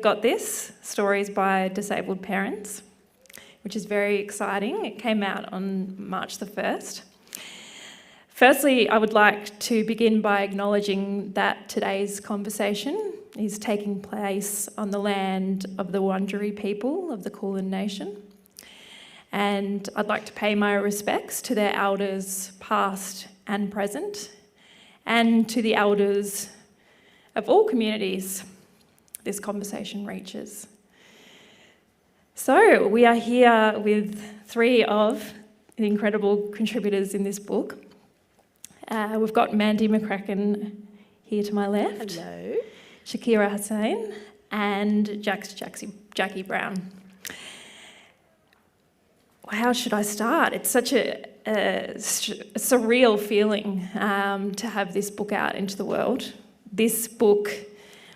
got this, Stories by Disabled Parents, which is very exciting. It came out on March the 1st. Firstly, I would like to begin by acknowledging that today's conversation is taking place on the land of the Wurundjeri people of the Kulin Nation. And I'd like to pay my respects to their elders, past and present, and to the elders of all communities this conversation reaches. So we are here with three of the incredible contributors in this book. We've got Mandy McCracken here to my left. Hello. Shakira Hussein and Jax Jacki Brown. How should I start? It's such a surreal feeling to have this book out into the world. This book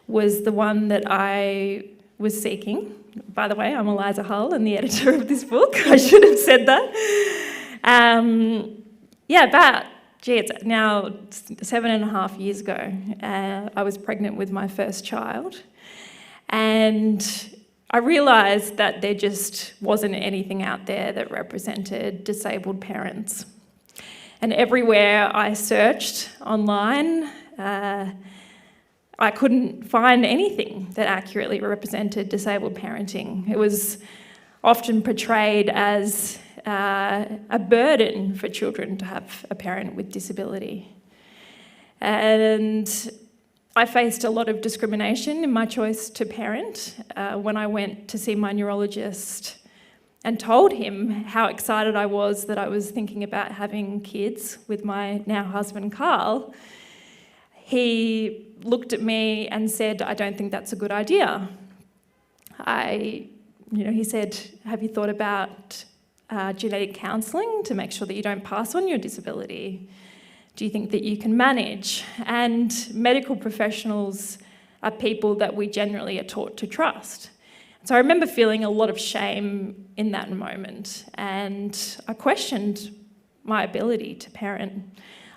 was the one that I was seeking. By the way, I'm Eliza Hull and the editor of this book. I should have said that. It's now 7.5 years ago. I was pregnant with my first child, and I realised that there just wasn't anything out there that represented disabled parents. And everywhere I searched online, I couldn't find anything that accurately represented disabled parenting. It was often portrayed as a burden for children to have a parent with disability. And I faced a lot of discrimination in my choice to parent when I went to see my neurologist and told him how excited I was that I was thinking about having kids with my now husband, Carl. He looked at me and said, "I don't think that's a good idea." He said, "Have you thought about genetic counselling to make sure that you don't pass on your disability? Do you think that you can manage?" And medical professionals are people that we generally are taught to trust. So I remember feeling a lot of shame in that moment, and I questioned my ability to parent.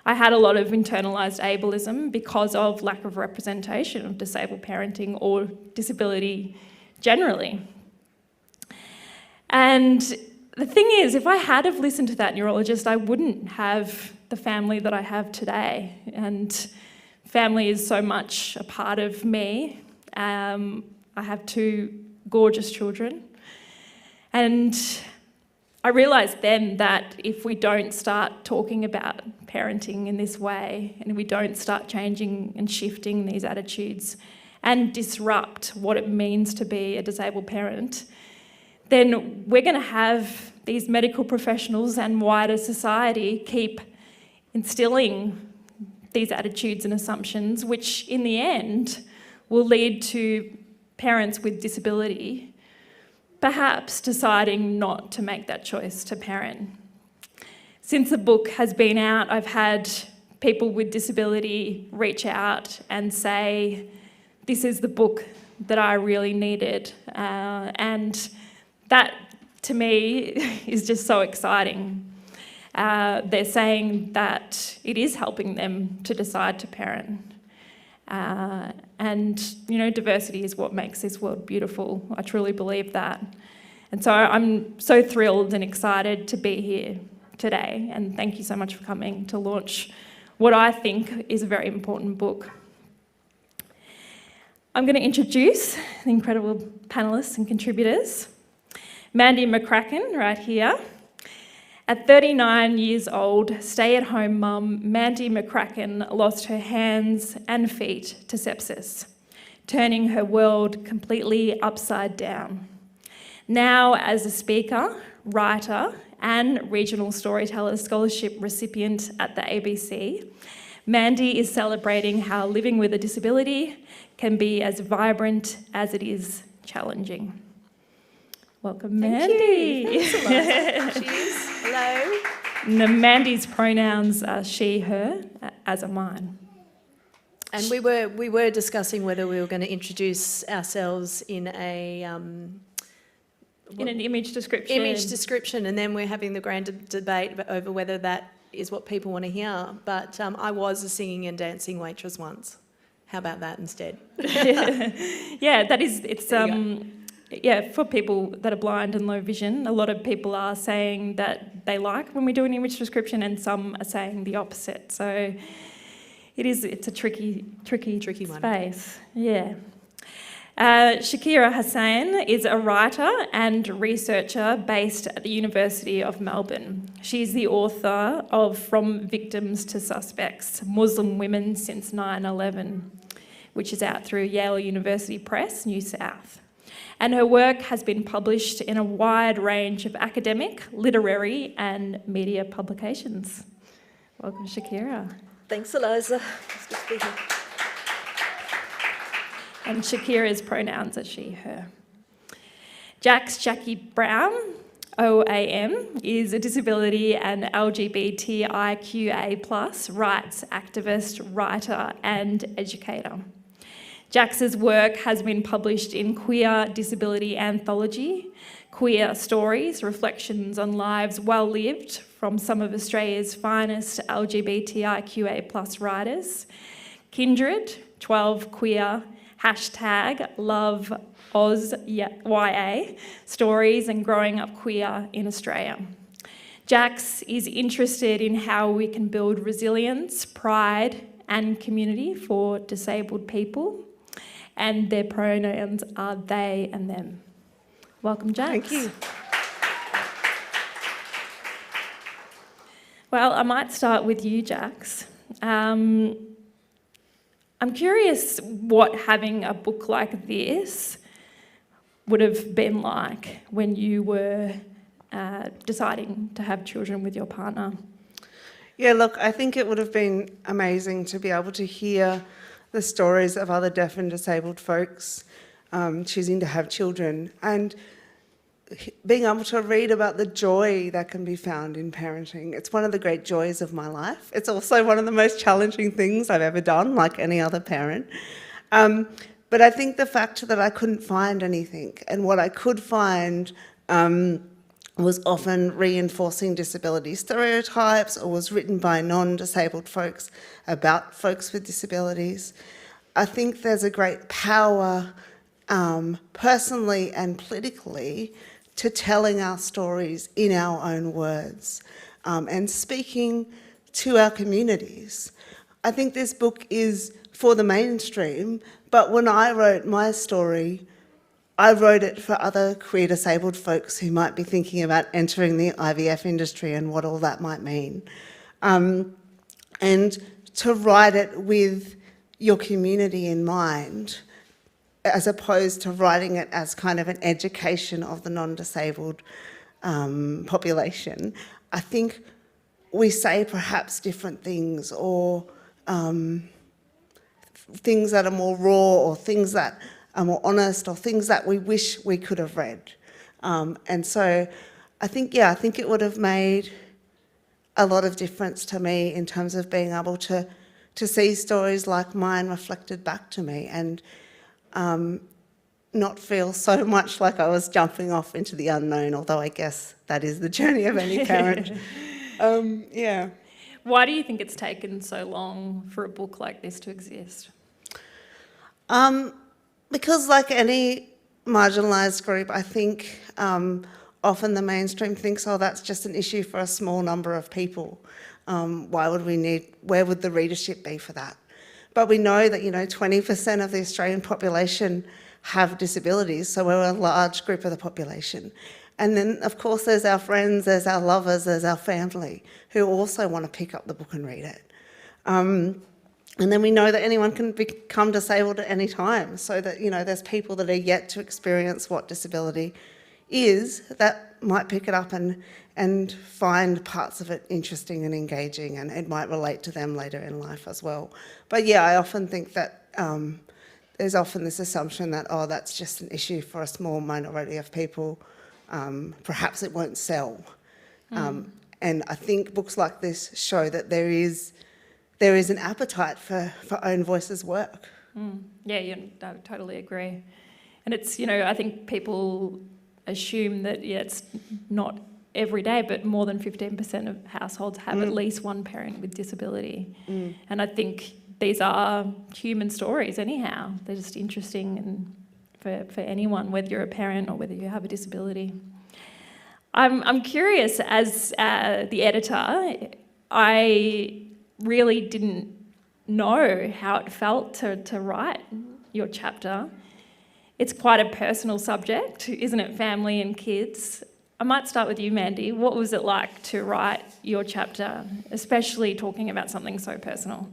I had a lot of internalised ableism because of lack of representation of disabled parenting or disability generally. And the thing is, if I had have listened to that neurologist, I wouldn't have the family that I have today. And family is so much a part of me. I have two gorgeous children. And I realised then that if we don't start talking about parenting in this way, and we don't start changing and shifting these attitudes and disrupt what it means to be a disabled parent, then we're going to have these medical professionals and wider society keep instilling these attitudes and assumptions, which in the end will lead to parents with disability perhaps deciding not to make that choice to parent. Since the book has been out, I've had people with disability reach out and say, "This is the book that I really needed." And that, to me, is just so exciting. They're saying that it is helping them to decide to parent. Diversity is what makes this world beautiful. I truly believe that. And so I'm so thrilled and excited to be here today. And thank you so much for coming to launch what I think is a very important book. I'm going to introduce the incredible panellists and contributors. Mandy McCracken, right here. At 39 years old, stay-at-home mum Mandy McCracken lost her hands and feet to sepsis, turning her world completely upside down. Now, as a speaker, writer, and Regional Storyteller Scholarship recipient at the ABC, Mandy is celebrating how living with a disability can be as vibrant as it is challenging. Welcome, Mandy. Thanks a lot. Cheers. Hello. Mandy's pronouns are she, her, as are mine. And we were discussing whether we were going to introduce ourselves in an image description, and then we're having the grand debate over whether that is what people want to hear. But I was a singing and dancing waitress once. How about that instead? Yeah, that is, it's, yeah, for people that are blind and low vision, a lot of people are saying that they like when we do an image description, and some are saying the opposite. So it's a tricky space. One. Yeah. Shakira Hussein is a writer and researcher based at the University of Melbourne. She's the author of From Victims to Suspects, Muslim Women Since 9/11, which is out through Yale University Press, New South. And her work has been published in a wide range of academic, literary and media publications. Welcome, Shakira. Thanks, Eliza. It's good to be here. And Shakira's pronouns are she, her. Jax Jacki Brown, OAM, is a disability and LGBTIQA+ rights activist, writer and educator. Jax's work has been published in Queer Disability Anthology, Queer Stories, Reflections on Lives Well Lived from some of Australia's finest LGBTIQA+ writers, Kindred, 12 Queer, #LoveAusYA, Stories and Growing Up Queer in Australia. Jax is interested in how we can build resilience, pride and community for disabled people, and their pronouns are they and them. Welcome, Jax. Thank you. Well, I might start with you, Jax. I'm curious what having a book like this would have been like when you were deciding to have children with your partner. Yeah, look, I think it would have been amazing to be able to hear the stories of other deaf and disabled folks choosing to have children, and being able to read about the joy that can be found in parenting. It's one of the great joys of my life. It's also one of the most challenging things I've ever done, like any other parent. But I think the fact that I couldn't find anything, and what I could find was often reinforcing disability stereotypes, or was written by non-disabled folks about folks with disabilities. I think there's a great power, personally and politically, to telling our stories in our own words and speaking to our communities. I think this book is for the mainstream, but when I wrote my story, I wrote it for other queer disabled folks who might be thinking about entering the IVF industry and what all that might mean. And to write it with your community in mind, as opposed to writing it as kind of an education of the non-disabled population. I think we say perhaps different things, or things that are more raw, or things that are more honest, or things that we wish we could have read. And so I think it would have made a lot of difference to me in terms of being able to see stories like mine reflected back to me, and not feel so much like I was jumping off into the unknown, although I guess that is the journey of any parent. Yeah. Why do you think it's taken so long for a book like this to exist? Because like any marginalised group, I think often the mainstream thinks, oh, that's just an issue for a small number of people. Where would the readership be for that? But we know that, 20% of the Australian population have disabilities, so we're a large group of the population. And then, of course, there's our friends, there's our lovers, there's our family who also want to pick up the book and read it. And then we know that anyone can become disabled at any time, so that, there's people that are yet to experience what disability is that might pick it up and find parts of it interesting and engaging, and it might relate to them later in life as well. But yeah, I often think that there's often this assumption that, oh, that's just an issue for a small minority of people. Perhaps it won't sell. And I think books like this show that there is an appetite for own voices work. Yeah, I totally agree. And it's, I think people assume that, it's not every day, but more than 15% of households have at least one parent with disability. And I think these are human stories anyhow. They're just interesting and for anyone, whether you're a parent or whether you have a disability. I'm curious, as the editor, I really didn't know how it felt to write your chapter. It's quite a personal subject, isn't it? Family and kids. I might start with you, Mandy. What was it like to write your chapter, especially talking about something so personal?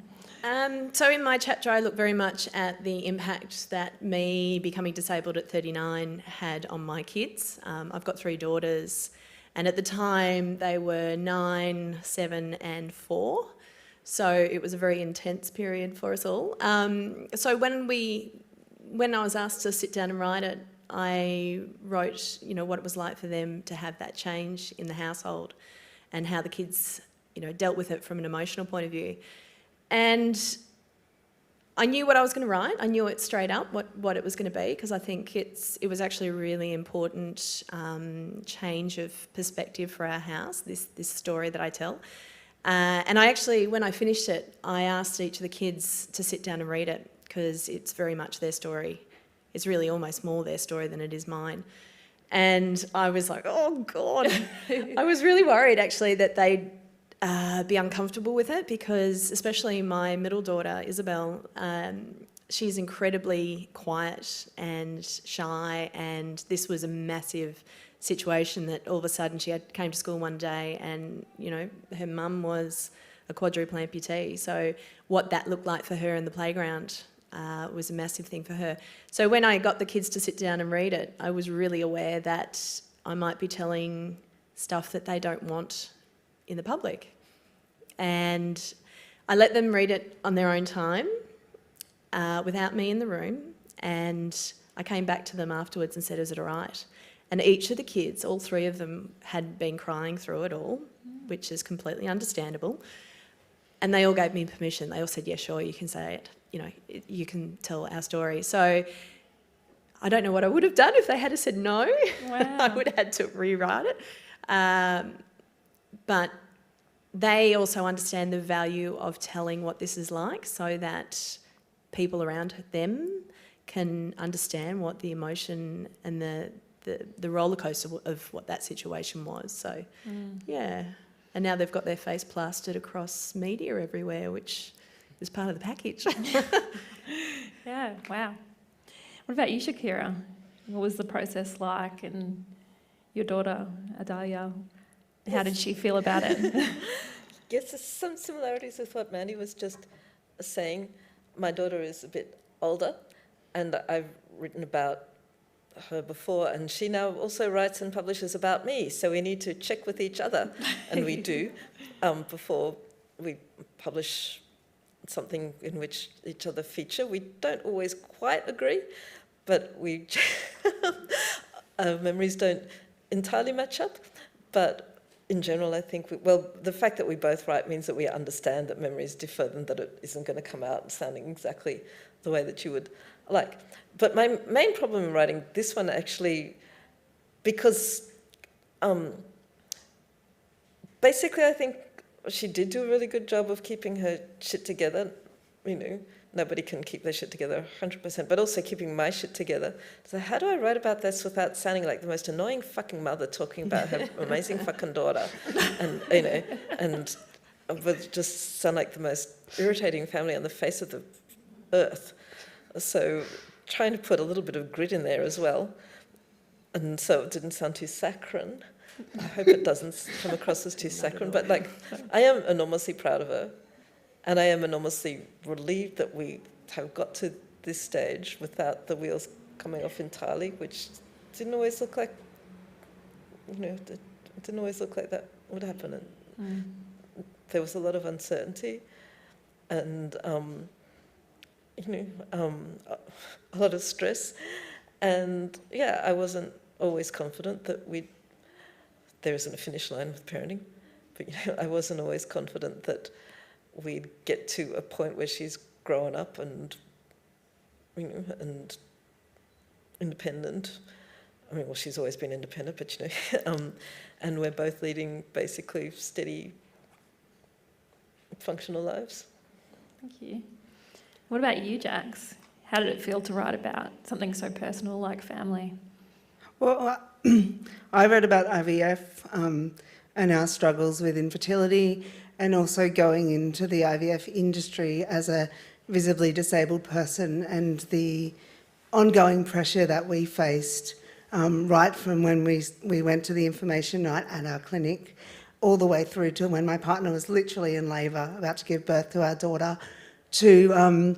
So in my chapter, I look very much at the impact that me becoming disabled at 39 had on my kids. I've got 3 daughters, and at the time they were 9, 7 and 4. So it was a very intense period for us all. So when I was asked to sit down and write it, I wrote, what it was like for them to have that change in the household and how the kids, dealt with it from an emotional point of view. And I knew what I was going to write. I knew it straight up, what it was going to be, because I think it was actually a really important change of perspective for our house, this story that I tell. And I actually, when I finished it, I asked each of the kids to sit down and read it, because it's very much their story. It's really almost more their story than it is mine. And I was like, oh God. I was really worried actually that they'd be uncomfortable with it, because especially my middle daughter, Isabel, she's incredibly quiet and shy, and this was a massive situation that all of a sudden she came to school one day and, her mum was a quadruple amputee. So what that looked like for her in the playground was a massive thing for her. So when I got the kids to sit down and read it, I was really aware that I might be telling stuff that they don't want in the public. And I let them read it on their own time, without me in the room, and I came back to them afterwards and said, is it all right? And each of the kids, all 3 of them, had been crying through it all, which is completely understandable. And they all gave me permission. They all said, yeah, sure, you can say it. You can tell our story. So I don't know what I would have done if they had said no. Wow. I would have had to rewrite it. But they also understand the value of telling what this is like, so that people around them can understand what the emotion and the roller coaster of what that situation was. So, yeah. And now they've got their face plastered across media everywhere, which is part of the package. Yeah, wow. What about you, Shakira? What was the process like? And your daughter, Adalia, how did she feel about it? Yes, there's some similarities with what Mandy was just saying. My daughter is a bit older, and I've written about her before, and she now also writes and publishes about me, so we need to check with each other, and we do, before we publish something in which each other feature. We don't always quite agree, but our memories don't entirely match up, but in general, I think, the fact that we both write means that we understand that memories differ and that it isn't going to come out sounding exactly the way that you would like. But my main problem in writing this one actually, because basically I think she did do a really good job of keeping her shit together. Nobody can keep their shit together 100%, but also keeping my shit together. So how do I write about this without sounding like the most annoying fucking mother talking about her amazing fucking daughter, and would just sound like the most irritating family on the face of the earth? So trying to put a little bit of grit in there as well, and so it didn't sound too saccharine. I hope it doesn't come across as too saccharine, but I am enormously proud of her. And I am enormously relieved that we have got to this stage without the wheels coming off entirely, which didn't always look like, it didn't always look like that would happen. And there was a lot of uncertainty and, a lot of stress. And yeah, I wasn't always confident that there isn't a finish line with parenting, but I wasn't always confident that we'd get to a point where she's grown up and, and independent. She's always been independent, but, and we're both leading basically steady, functional lives. Thank you. What about you, Jax? How did it feel to write about something so personal like family? Well, I read about IVF and our struggles with infertility, and also going into the IVF industry as a visibly disabled person, and the ongoing pressure that we faced right from when we went to the information night at our clinic all the way through to when my partner was literally in labour, about to give birth to our daughter, to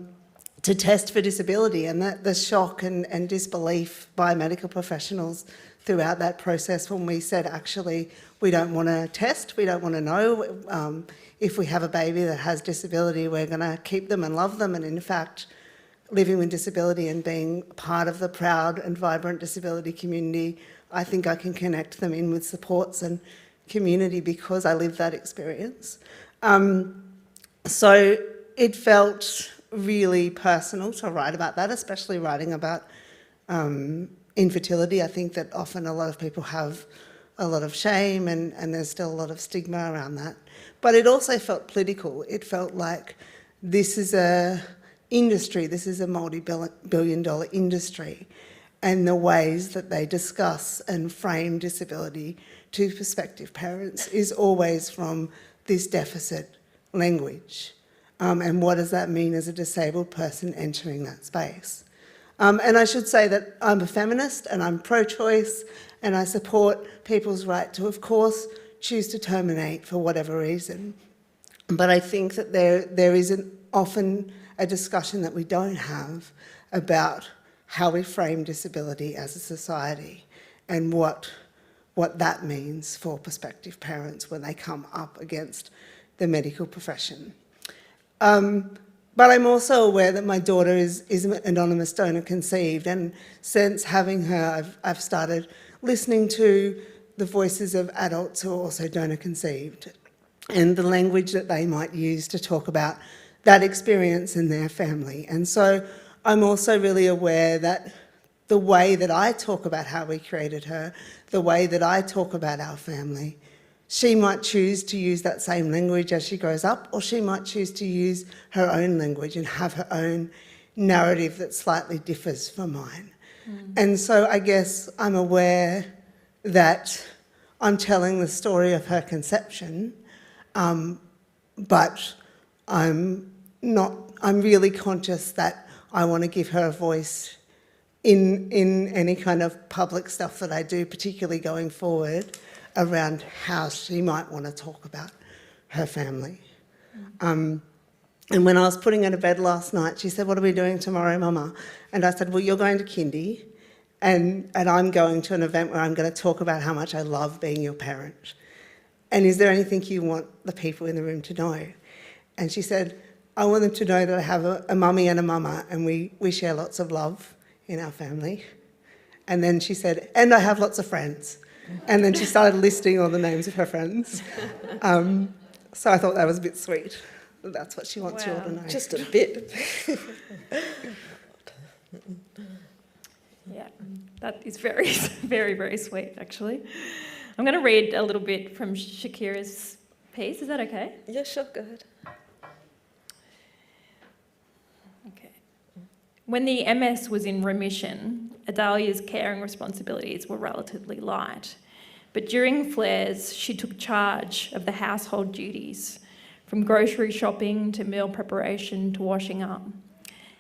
test for disability, and that the shock and disbelief by medical professionals throughout that process when we said, actually, we don't want to test, we don't want to know if we have a baby that has disability, we're going to keep them and love them. And in fact, living with disability and being part of the proud and vibrant disability community, I think I can connect them in with supports and community because I lived that experience. So it felt really personal to write about that, especially writing about infertility. I think that often a lot of people have a lot of shame and there's still a lot of stigma around that. But it also felt political. It felt like this is a industry, this is a multi-billion-dollar industry, and the ways that they discuss and frame disability to prospective parents is always from this deficit language. And what does that mean as a disabled person entering that space? And I should say that I'm a feminist and I'm pro-choice, and I support people's right to, of course, choose to terminate for whatever reason. But I think that there is often a discussion that we don't have about how we frame disability as a society and what that means for prospective parents when they come up against the medical profession. But I'm also aware that my daughter is an anonymous donor conceived, and since having her, I've started listening to the voices of adults who are also donor conceived and the language that they might use to talk about that experience in their family. And so I'm also really aware that the way that I talk about how we created her, the way that I talk about our family, she might choose to use that same language as she grows up, or she might choose to use her own language and have her own narrative that slightly differs from mine. And so I guess I'm aware that I'm telling the story of her conception, but I'm really conscious that I want to give her a voice in any kind of public stuff that I do, particularly going forward, around how she might want to talk about her family. And when I was putting her to bed last night, she said, "What are we doing tomorrow, Mama?" And I said, "Well, you're going to kindy, and I'm going to an event where I'm going to talk about how much I love being your parent. And is there anything you want the people in the room to know?" And she said, "I want them to know that I have a mummy and a mama, and we share lots of love in our family." And then she said, "And I have lots of friends." And then she started listing all the names of her friends. So I thought that was a bit sweet. That's what she wants you all to know. Just a bit. Yeah, that is very, very, very sweet, actually. I'm going to read a little bit from Shakira's piece. Is that okay? Yeah, sure, go ahead. Okay. When the MS was in remission, Adalia's caring responsibilities were relatively light. But during flares, she took charge of the household duties, from grocery shopping to meal preparation to washing up.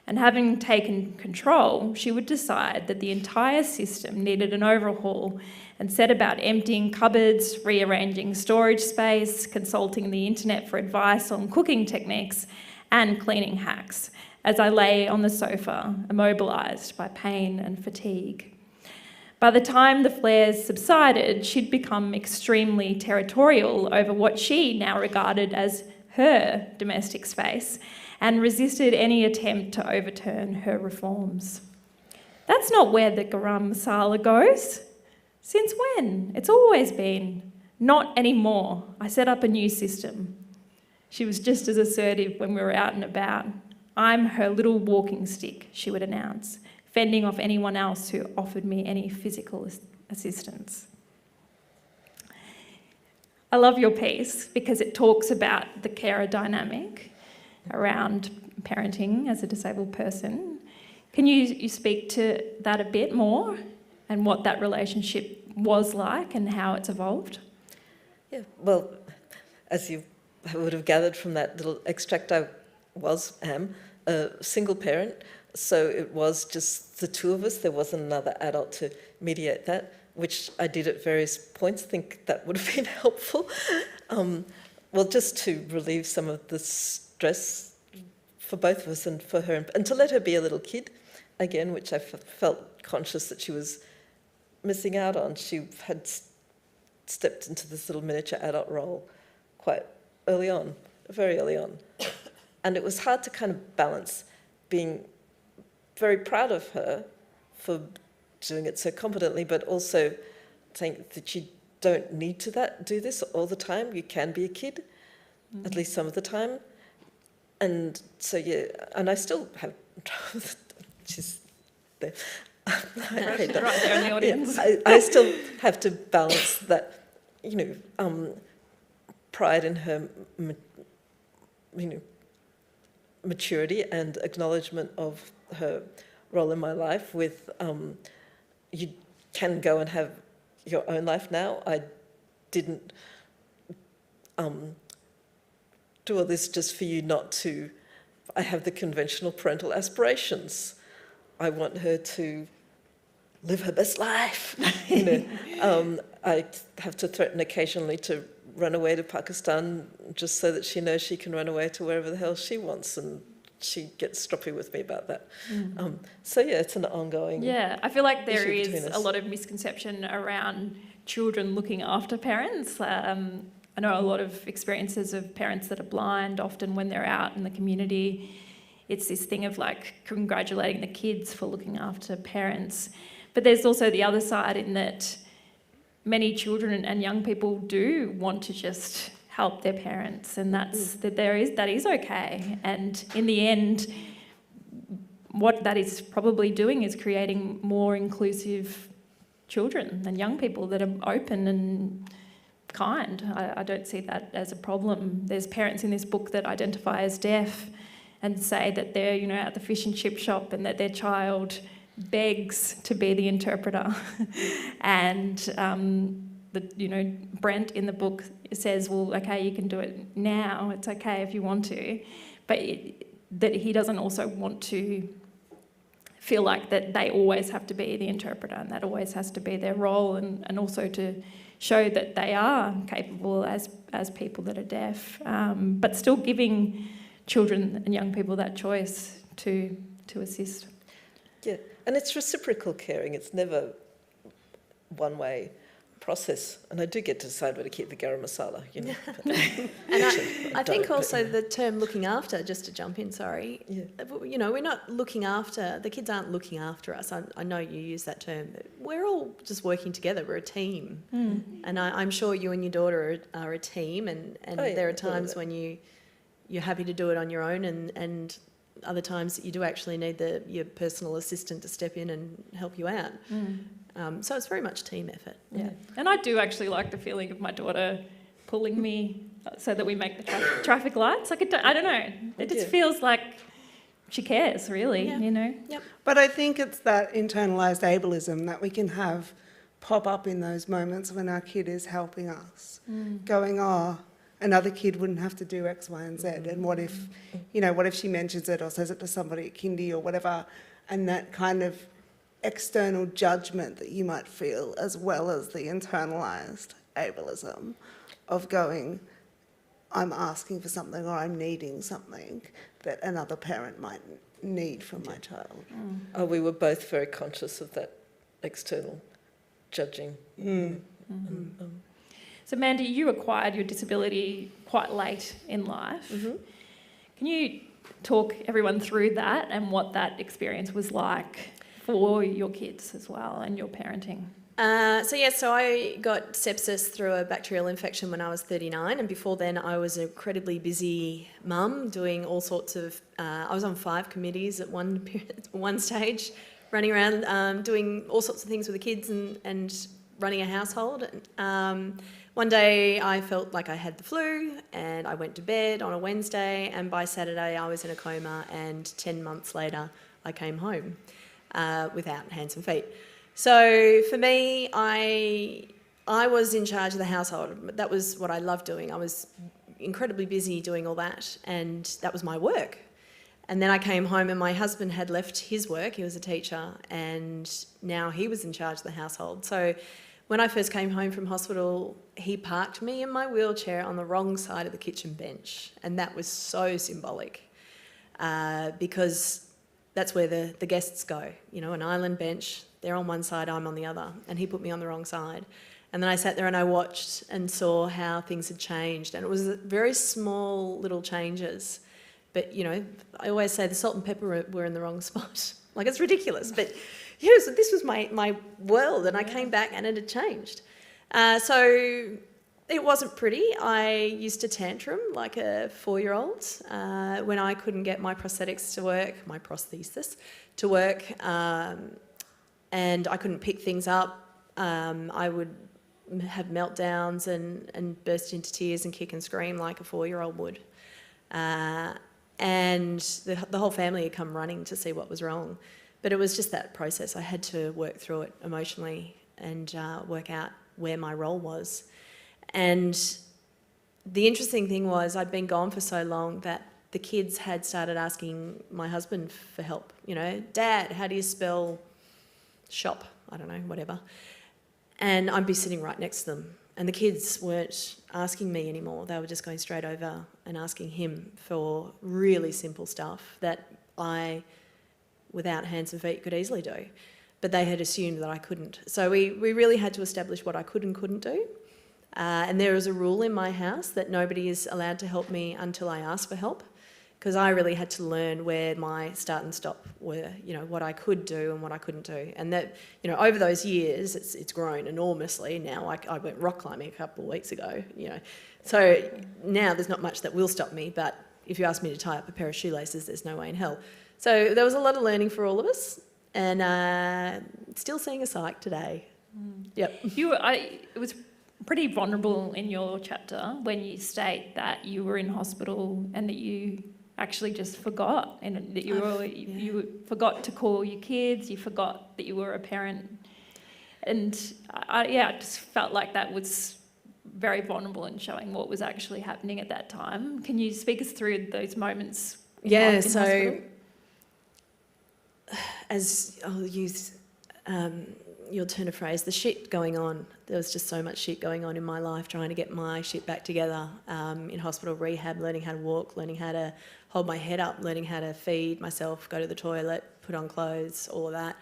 And having taken control, she would decide that the entire system needed an overhaul and set about emptying cupboards, rearranging storage space, consulting the internet for advice on cooking techniques, and cleaning hacks, as I lay on the sofa, immobilised by pain and fatigue. By the time the flares subsided, she'd become extremely territorial over what she now regarded as her domestic space, and resisted any attempt to overturn her reforms. That's not where the garam masala goes. Since when? It's always been. Not anymore. I set up a new system. She was just as assertive when we were out and about. I'm her little walking stick, she would announce, fending off anyone else who offered me any physical assistance. I love your piece because it talks about the carer dynamic, around parenting as a disabled person. Can you speak to that a bit more and what that relationship was like and how it's evolved? Yeah, well, as you would have gathered from that little extract, am a single parent, so it was just the two of us. There wasn't another adult to mediate that, which I did at various points. I think that would have been helpful. Well, just to relieve some of the stress for both of us and for her, and to let her be a little kid again, which I felt conscious that she was missing out on. She had stepped into this little miniature adult role quite early on, very early on. And it was hard to kind of balance being very proud of her for doing it so competently, but also saying that you don't need to do this all the time. You can be a kid, at least some of the time. And so, yeah, and I still have, she's there. Right there in the audience. Yeah, I still have to balance that, pride in her, maturity and acknowledgement of her role in my life with, you can go and have your own life now. I didn't do all this just for you not to. I have the conventional parental aspirations. I want her to live her best life. I have to threaten occasionally to run away to Pakistan just so that she knows she can run away to wherever the hell she wants, and she gets stroppy with me about that. So yeah, it's an ongoing. Yeah, I feel like there issue is a lot of misconception around children looking after parents. I know a lot of experiences of parents that are blind. Often when they're out in the community, it's this thing of like congratulating the kids for looking after parents. But there's also the other side in that many children and young people do want to just help their parents, and that is okay. And in the end, what that is probably doing is creating more inclusive children and young people that are open and kind. I don't see that as a problem. There's parents in this book that identify as deaf and say that they're, at the fish and chip shop and that their child begs to be the interpreter. And Brent in the book says, well, okay, you can do it now. It's okay if you want to. But that he doesn't also want to feel like that they always have to be the interpreter and that always has to be their role, and also to show that they are capable as people that are deaf, but still giving children and young people that choice to assist. Yeah, and it's reciprocal caring. It's never one-way process. And I do get to decide where to keep the garam masala, And I think also the term looking after, just to jump in, sorry, we're not looking after, the kids aren't looking after us. I know you use that term, but we're all just working together. We're a team. And I'm sure you and your daughter are a team, and there are times when you're happy to do it on your own, and other times that you do actually need your personal assistant to step in and help you out. So it's very much team effort. Yeah, and I do actually like the feeling of my daughter pulling me so that we make the traffic lights. Like I don't know, it just feels like she cares, really. Yep. But I think it's that internalised ableism that we can have pop up in those moments when our kid is helping us, going, another kid wouldn't have to do X, Y, and Z. And what if she mentions it or says it to somebody at kindy or whatever, and that kind of external judgment that you might feel, as well as the internalised ableism of going, I'm asking for something or I'm needing something that another parent might need from my child. We were both very conscious of that external judging. So Mandy, you acquired your disability quite late in life. Can you talk everyone through that and what that experience was like for your kids as well and your parenting? So I got sepsis through a bacterial infection when I was 39, and before then I was an incredibly busy mum doing all sorts of, I was on 5 committees at one stage, running around doing all sorts of things with the kids, and running a household. One day I felt like I had the flu and I went to bed on a Wednesday, and by Saturday I was in a coma, and 10 months later I came home without hands and feet. So for me, I was in charge of the household. That was what I loved doing. I was incredibly busy doing all that, and that was my work. And then I came home and my husband had left his work. He was a teacher, and now he was in charge of the household. So when I first came home from hospital, he parked me in my wheelchair on the wrong side of the kitchen bench, and that was so symbolic because that's where the guests go. You know, an island bench, they're on one side, I'm on the other, and he put me on the wrong side. And then I sat there and I watched and saw how things had changed, and it was very small little changes. But, you know, I always say the salt and pepper were in the wrong spot. Like, it's ridiculous, but yeah, so this was my world, and I came back and it had changed. So it wasn't pretty. I used to tantrum like a 4-year-old when I couldn't get my prosthetics to work, my prosthesis to work, and I couldn't pick things up. I would have meltdowns and burst into tears and kick and scream like a 4-year-old would. And the whole family had come running to see what was wrong. But it was just that process. I had to work through it emotionally and work out where my role was. And the interesting thing was I'd been gone for so long that the kids had started asking my husband for help. You know, Dad, how do you spell shop? I don't know, whatever. And I'd be sitting right next to them. And the kids weren't asking me anymore. They were just going straight over and asking him for really simple stuff that I, without hands and feet, could easily do. But they had assumed that I couldn't. So we really had to establish what I could and couldn't do. And there is a rule in my house that nobody is allowed to help me until I ask for help, because I really had to learn where my start and stop were, you know, what I could do and what I couldn't do. And that, you know, over those years, it's grown enormously. Now I went rock climbing a couple of weeks ago, you know. So now there's not much that will stop me, but if you ask me to tie up a pair of shoelaces, there's no way in hell. So there was a lot of learning for all of us, and still seeing a psych today. Yep. It was pretty vulnerable in your chapter when you state that you were in hospital and that you actually just forgot, and that you forgot to call your kids, you forgot that you were a parent. And I just felt like that was very vulnerable in showing what was actually happening at that time. Can you speak us through those moments in hospital? As I'll use your turn of phrase, the shit going on. There was just so much shit going on in my life, trying to get my shit back together, in hospital rehab, learning how to walk, learning how to hold my head up, learning how to feed myself, go to the toilet, put on clothes, all of that.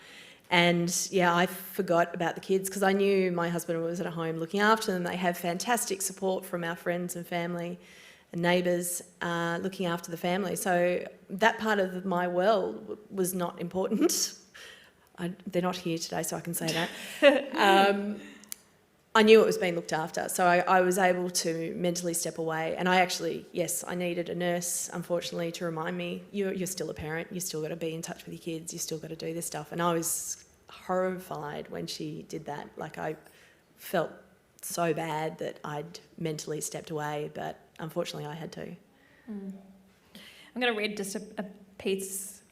And yeah, I forgot about the kids because I knew my husband was at home looking after them. They have fantastic support from our friends and family and neighbours looking after the family. So that part of my world was not important. They're not here today, so I can say that. I knew it was being looked after, so I was able to mentally step away. And I needed a nurse, unfortunately, to remind me, you're still a parent, you've still got to be in touch with your kids, you've still got to do this stuff. And I was horrified when she did that. Like, I felt so bad that I'd mentally stepped away, but unfortunately I had to. I'm going to read just a piece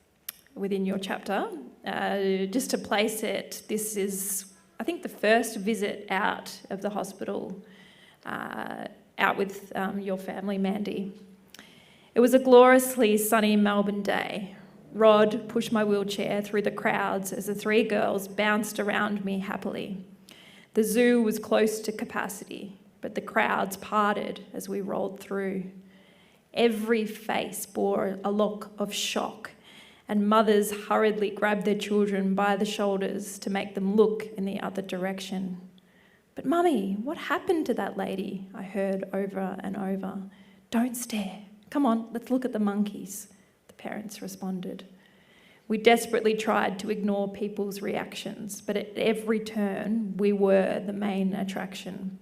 within your chapter. Just to place it, this is, I think, the first visit out of the hospital, out with your family, Mandy. It was a gloriously sunny Melbourne day. Rod pushed my wheelchair through the crowds as the 3 girls bounced around me happily. The zoo was close to capacity, but the crowds parted as we rolled through. Every face bore a look of shock, and mothers hurriedly grabbed their children by the shoulders to make them look in the other direction. "But Mummy, what happened to that lady?" I heard over and over. "Don't stare. Come on, let's look at the monkeys," the parents responded. We desperately tried to ignore people's reactions, but at every turn, we were the main attraction.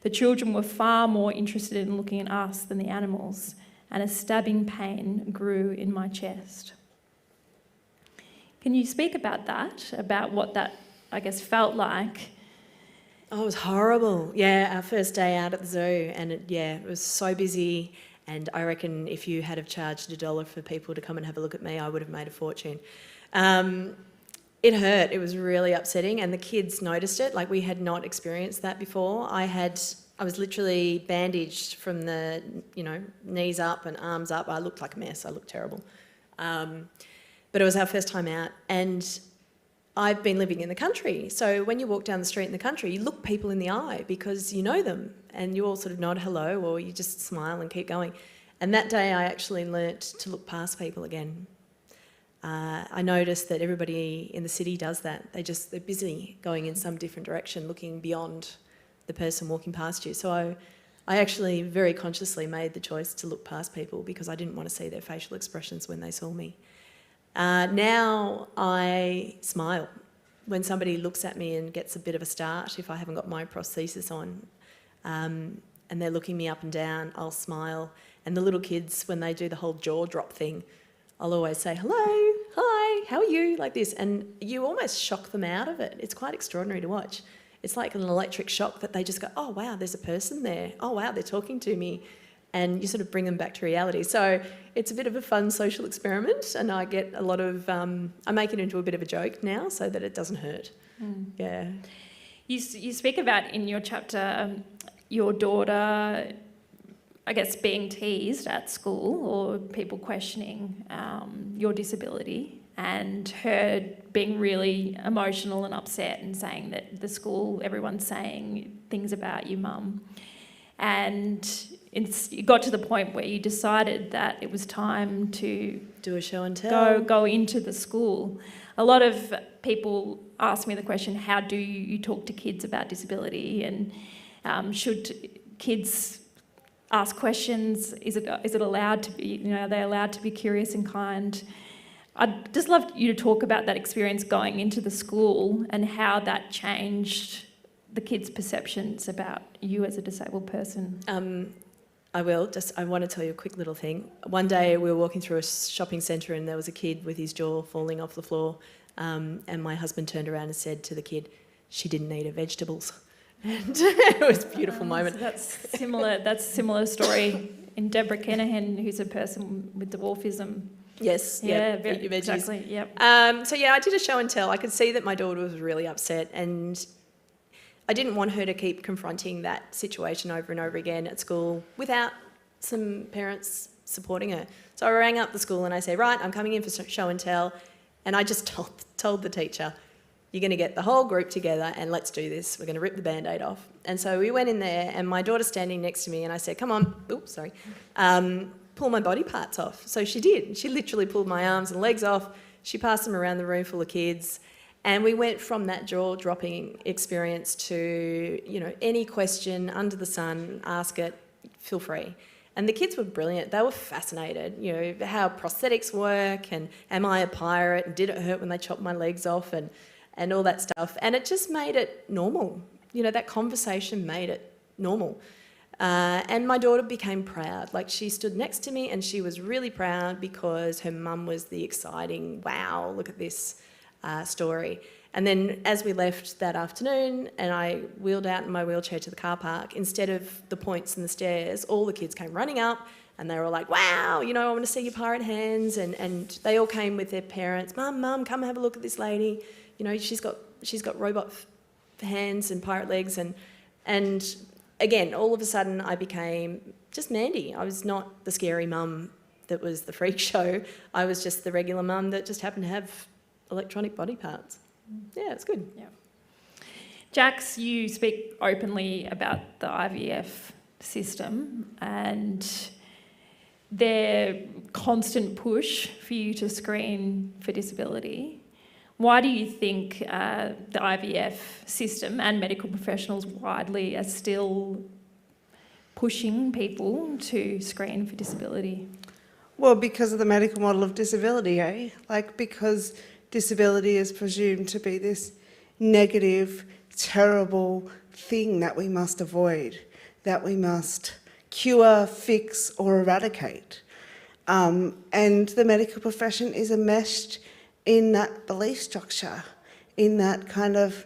The children were far more interested in looking at us than the animals, and a stabbing pain grew in my chest. Can you speak about that, about what that, I guess, felt like? Oh, it was horrible. Yeah, our first day out at the zoo, and it was so busy. And I reckon if you had have charged $1 for people to come and have a look at me, I would have made a fortune. It hurt. It was really upsetting, and the kids noticed it. Like, we had not experienced that before. I was literally bandaged from the, knees up and arms up. I looked like a mess. I looked terrible. But it was our first time out, and I've been living in the country. So when you walk down the street in the country, you look people in the eye because you know them, and you all sort of nod hello, or you just smile and keep going. And that day I actually learnt to look past people again. I noticed that everybody in the city does that. They're busy going in some different direction, looking beyond the person walking past you. So I actually very consciously made the choice to look past people because I didn't want to see their facial expressions when they saw me. Now I smile when somebody looks at me and gets a bit of a start. If I haven't got my prosthesis on and they're looking me up and down, I'll smile. And the little kids, when they do the whole jaw drop thing, I'll always say, hello, hi, how are you, like this. And you almost shock them out of it. It's quite extraordinary to watch. It's like an electric shock that they just go, oh, wow, there's a person there. Oh, wow, they're talking to me. And you sort of bring them back to reality. So it's a bit of a fun social experiment, and I get a lot of, I make it into a bit of a joke now so that it doesn't hurt. Yeah. You speak about in your chapter your daughter, I guess, being teased at school or people questioning your disability, and her being really emotional and upset and saying that the school, everyone's saying things about you, Mum. And it got to the point where you decided that it was time to do a show and tell. Go into the school. A lot of people ask me the question, how do you talk to kids about disability, and should kids ask questions? Is it allowed to be, are they allowed to be curious and kind? I'd just love you to talk about that experience going into the school and how that changed the kids' perceptions about you as a disabled person. I will. I want to tell you a quick little thing. One day we were walking through a shopping centre and there was a kid with his jaw falling off the floor, and my husband turned around and said to the kid, she didn't eat her vegetables. And it was a beautiful moment. So that's a similar story in Deborah Kenahan, who's a person with dwarfism. Yes, yeah, exactly. Yep. So I did a show and tell. I could see that my daughter was really upset, and I didn't want her to keep confronting that situation over and over again at school without some parents supporting her. So I rang up the school and I said, right, I'm coming in for show and tell, and I just told the teacher, you're going to get the whole group together and let's do this. We're going to rip the Band-Aid off. And so we went in there, and my daughter's standing next to me, and I said, come on, pull my body parts off. So she did. She literally pulled my arms and legs off. She passed them around the room full of kids. And we went from that jaw-dropping experience to, any question under the sun, ask it, feel free. And the kids were brilliant. They were fascinated, how prosthetics work, and am I a pirate, and did it hurt when they chopped my legs off, and all that stuff. And it just made it normal. That conversation made it normal. And my daughter became proud. Like, she stood next to me and she was really proud because her mum was the exciting, wow, look at this story. And then as we left that afternoon and I wheeled out in my wheelchair to the car park, instead of the points and the stairs, all the kids came running up and they were all like, wow, I want to see your pirate hands. And they all came with their parents. Mum, come have a look at this lady. She's got robot hands and pirate legs. And again, all of a sudden I became just Mandy. I was not the scary mum that was the freak show. I was just the regular mum that just happened to have electronic body parts. Yeah, it's good. Yeah. Jax, you speak openly about the IVF system and their constant push for you to screen for disability. Why do you think the IVF system and medical professionals widely are still pushing people to screen for disability? Well, because of the medical model of disability, eh? Because disability is presumed to be this negative, terrible thing that we must avoid, that we must cure, fix, or eradicate. And the medical profession is enmeshed in that belief structure, in that kind of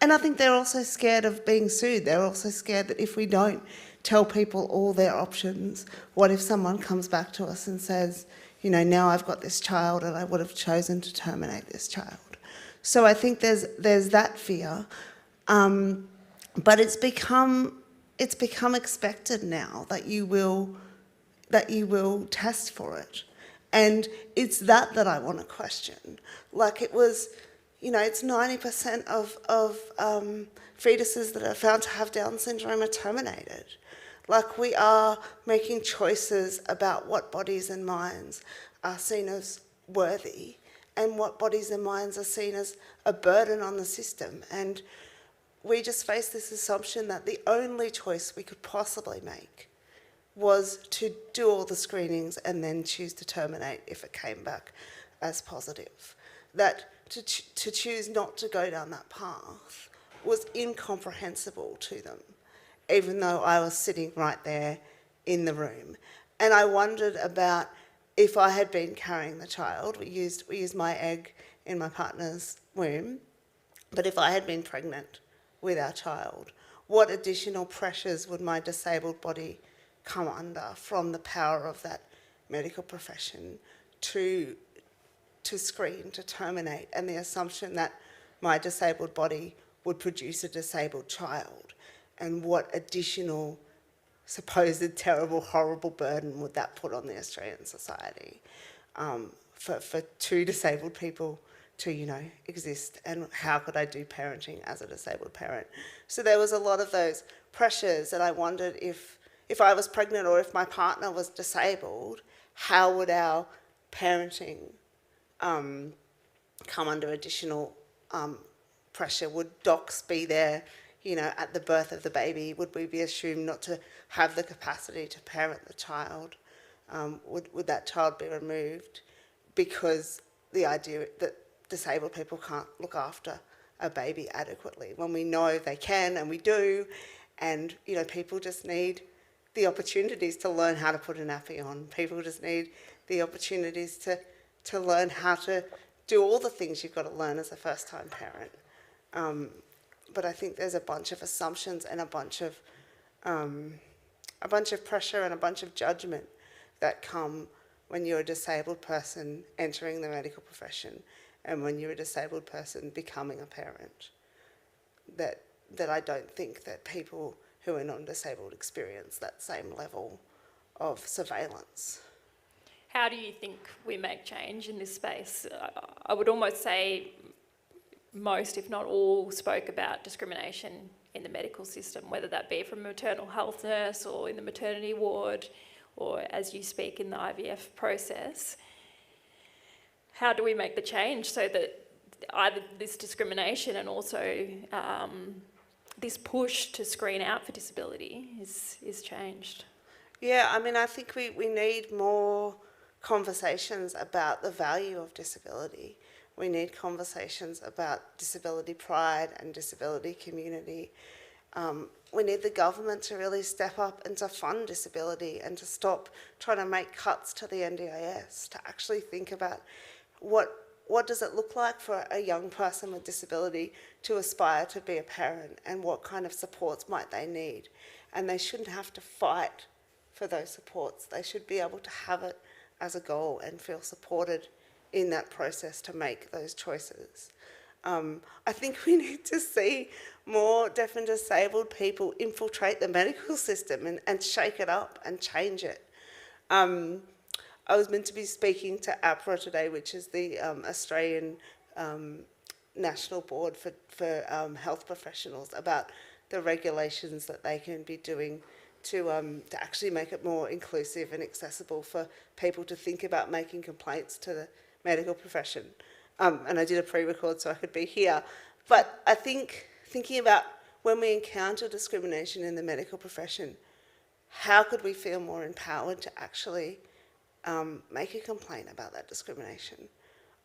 And I think they're also scared of being sued. They're also scared that if we don't tell people all their options, what if someone comes back to us and says, you know, now I've got this child and I would have chosen to terminate this child. So I think there's that fear, but it's become expected now that you will test for it, and it's that I want to question. Like it was, you know, it's 90% of fetuses that are found to have Down syndrome are terminated. Like we are making choices about what bodies and minds are seen as worthy and what bodies and minds are seen as a burden on the system. And we just face this assumption that the only choice we could possibly make was to do all the screenings and then choose to terminate if it came back as positive. That to choose not to go down that path was incomprehensible to them, even though I was sitting right there in the room. And I wondered about if I had been carrying the child. We used my egg in my partner's womb, but if I had been pregnant with our child, what additional pressures would my disabled body come under from the power of that medical profession to screen, to terminate, and the assumption that my disabled body would produce a disabled child, and what additional supposed terrible, horrible burden would that put on the Australian society for two disabled people to, you know, exist, and how could I do parenting as a disabled parent? So there was a lot of those pressures, and I wondered if I was pregnant or if my partner was disabled, how would our parenting come under additional pressure? Would docs be there, you know, at the birth of the baby? Would we be assumed not to have the capacity to parent the child? Would that child be removed because the idea that disabled people can't look after a baby adequately, when we know they can and we do, and, you know, people just need the opportunities to learn how to put a nappy on. People just need the opportunities to learn how to do all the things you've got to learn as a first-time parent. But I think there's a bunch of assumptions and a bunch of pressure and a bunch of judgment that come when you're a disabled person entering the medical profession and when you're a disabled person becoming a parent, that I don't think that people who are non-disabled experience that same level of surveillance. How do you think we make change in this space? I would almost say most, if not all, spoke about discrimination in the medical system, whether that be from a maternal health nurse or in the maternity ward, or as you speak in the IVF process. How do we make the change so that either this discrimination and also this push to screen out for disability is changed? Yeah, I mean, I think we need more conversations about the value of disability. We need conversations about disability pride and disability community. We need the government to really step up and to fund disability and to stop trying to make cuts to the NDIS, to actually think about what does it look like for a young person with disability to aspire to be a parent, and what kind of supports might they need. And they shouldn't have to fight for those supports. They should be able to have it as a goal and feel supported in that process to make those choices. I think we need to see more deaf and disabled people infiltrate the medical system and shake it up and change it. I was meant to be speaking to APRA today, which is the Australian National Board for Health Professionals, about the regulations that they can be doing to actually make it more inclusive and accessible for people to think about making complaints to the medical profession. And I did a pre-record so I could be here. But I think thinking about when we encounter discrimination in the medical profession, how could we feel more empowered to actually make a complaint about that discrimination?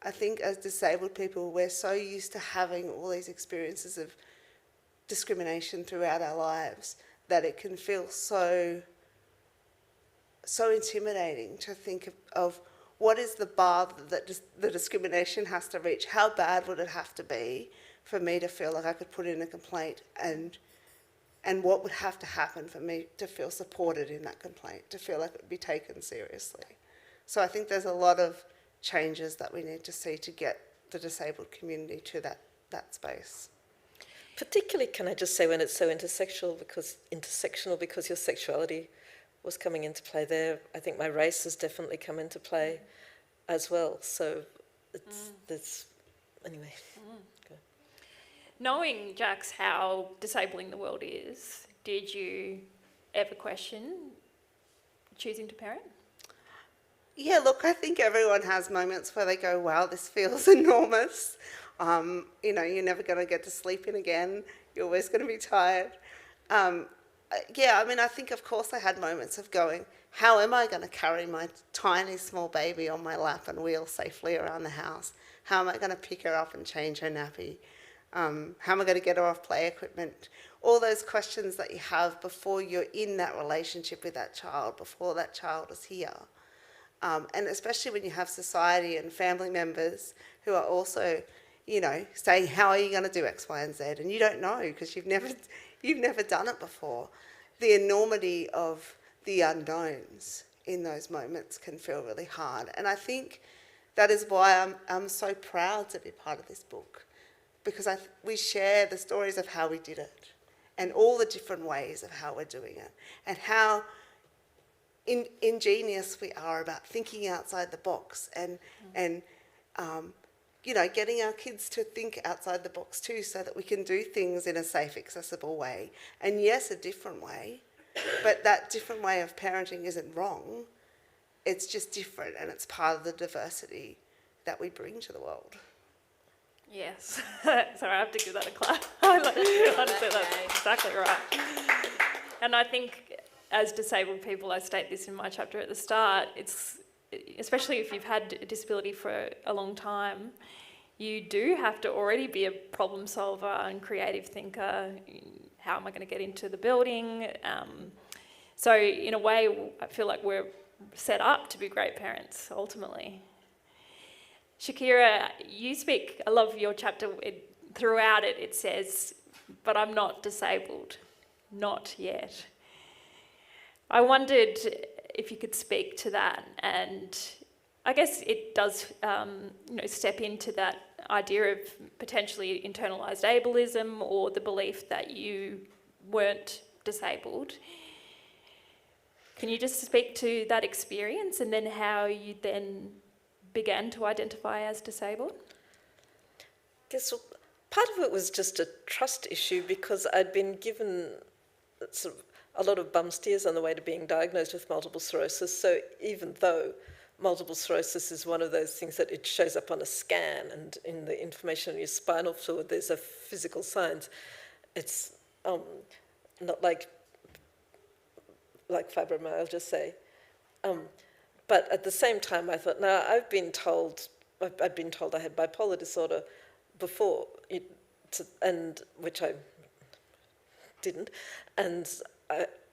I think as disabled people, we're so used to having all these experiences of discrimination throughout our lives that it can feel so intimidating to think of what is the bar that the discrimination has to reach. How bad would it have to be for me to feel like I could put in a complaint, and what would have to happen for me to feel supported in that complaint, to feel like it would be taken seriously. So I think there's a lot of changes that we need to see to get the disabled community to that space. Particularly, can I just say, when it's so intersectional because your sexuality was coming into play there. I think my race has definitely come into play as well. So there's anyway. Okay. Knowing, Jax, how disabling the world is, did you ever question choosing to parent? Yeah, look, I think everyone has moments where they go, wow, this feels enormous. You're never going to get to sleep in again. You're always going to be tired. I think, of course, I had moments of going, how am I going to carry my tiny, small baby on my lap and wheel safely around the house? How am I going to pick her up and change her nappy? How am I going to get her off play equipment? All those questions that you have before you're in that relationship with that child, before that child is here. And especially when you have society and family members who are also, saying, how are you going to do X, Y, and Z? And you don't know because you've never done it before. The enormity of the unknowns in those moments can feel really hard. And I think that is why I'm so proud to be part of this book, because we share the stories of how we did it and all the different ways of how we're doing it, and how ingenious we are about thinking outside the box and getting our kids to think outside the box too, so that we can do things in a safe, accessible way. And yes, a different way, but that different way of parenting isn't wrong. It's just different, and it's part of the diversity that we bring to the world. Yes. Sorry, I have to give that a clap. Honestly, that's exactly right. And I think as disabled people, I state this in my chapter at the start, it's, especially if you've had a disability for a long time, you do have to already be a problem solver and creative thinker. How am I going to get into the building? So in a way, I feel like we're set up to be great parents, ultimately. Shakira, you speak, I love your chapter, throughout it says, but I'm not disabled, not yet. I wondered if you could speak to that, and I guess it does step into that idea of potentially internalised ableism, or the belief that you weren't disabled. Can you just speak to that experience and then how you then began to identify as disabled? I guess part of it was just a trust issue, because I'd been given sort of a lot of bum steers on the way to being diagnosed with multiple sclerosis. So even though multiple sclerosis is one of those things that it shows up on a scan and in the information on your spinal fluid, there's a physical signs. It's not like fibromyalgia, say. But at the same time, I thought, now I'd been told I had bipolar disorder before, and which I didn't, and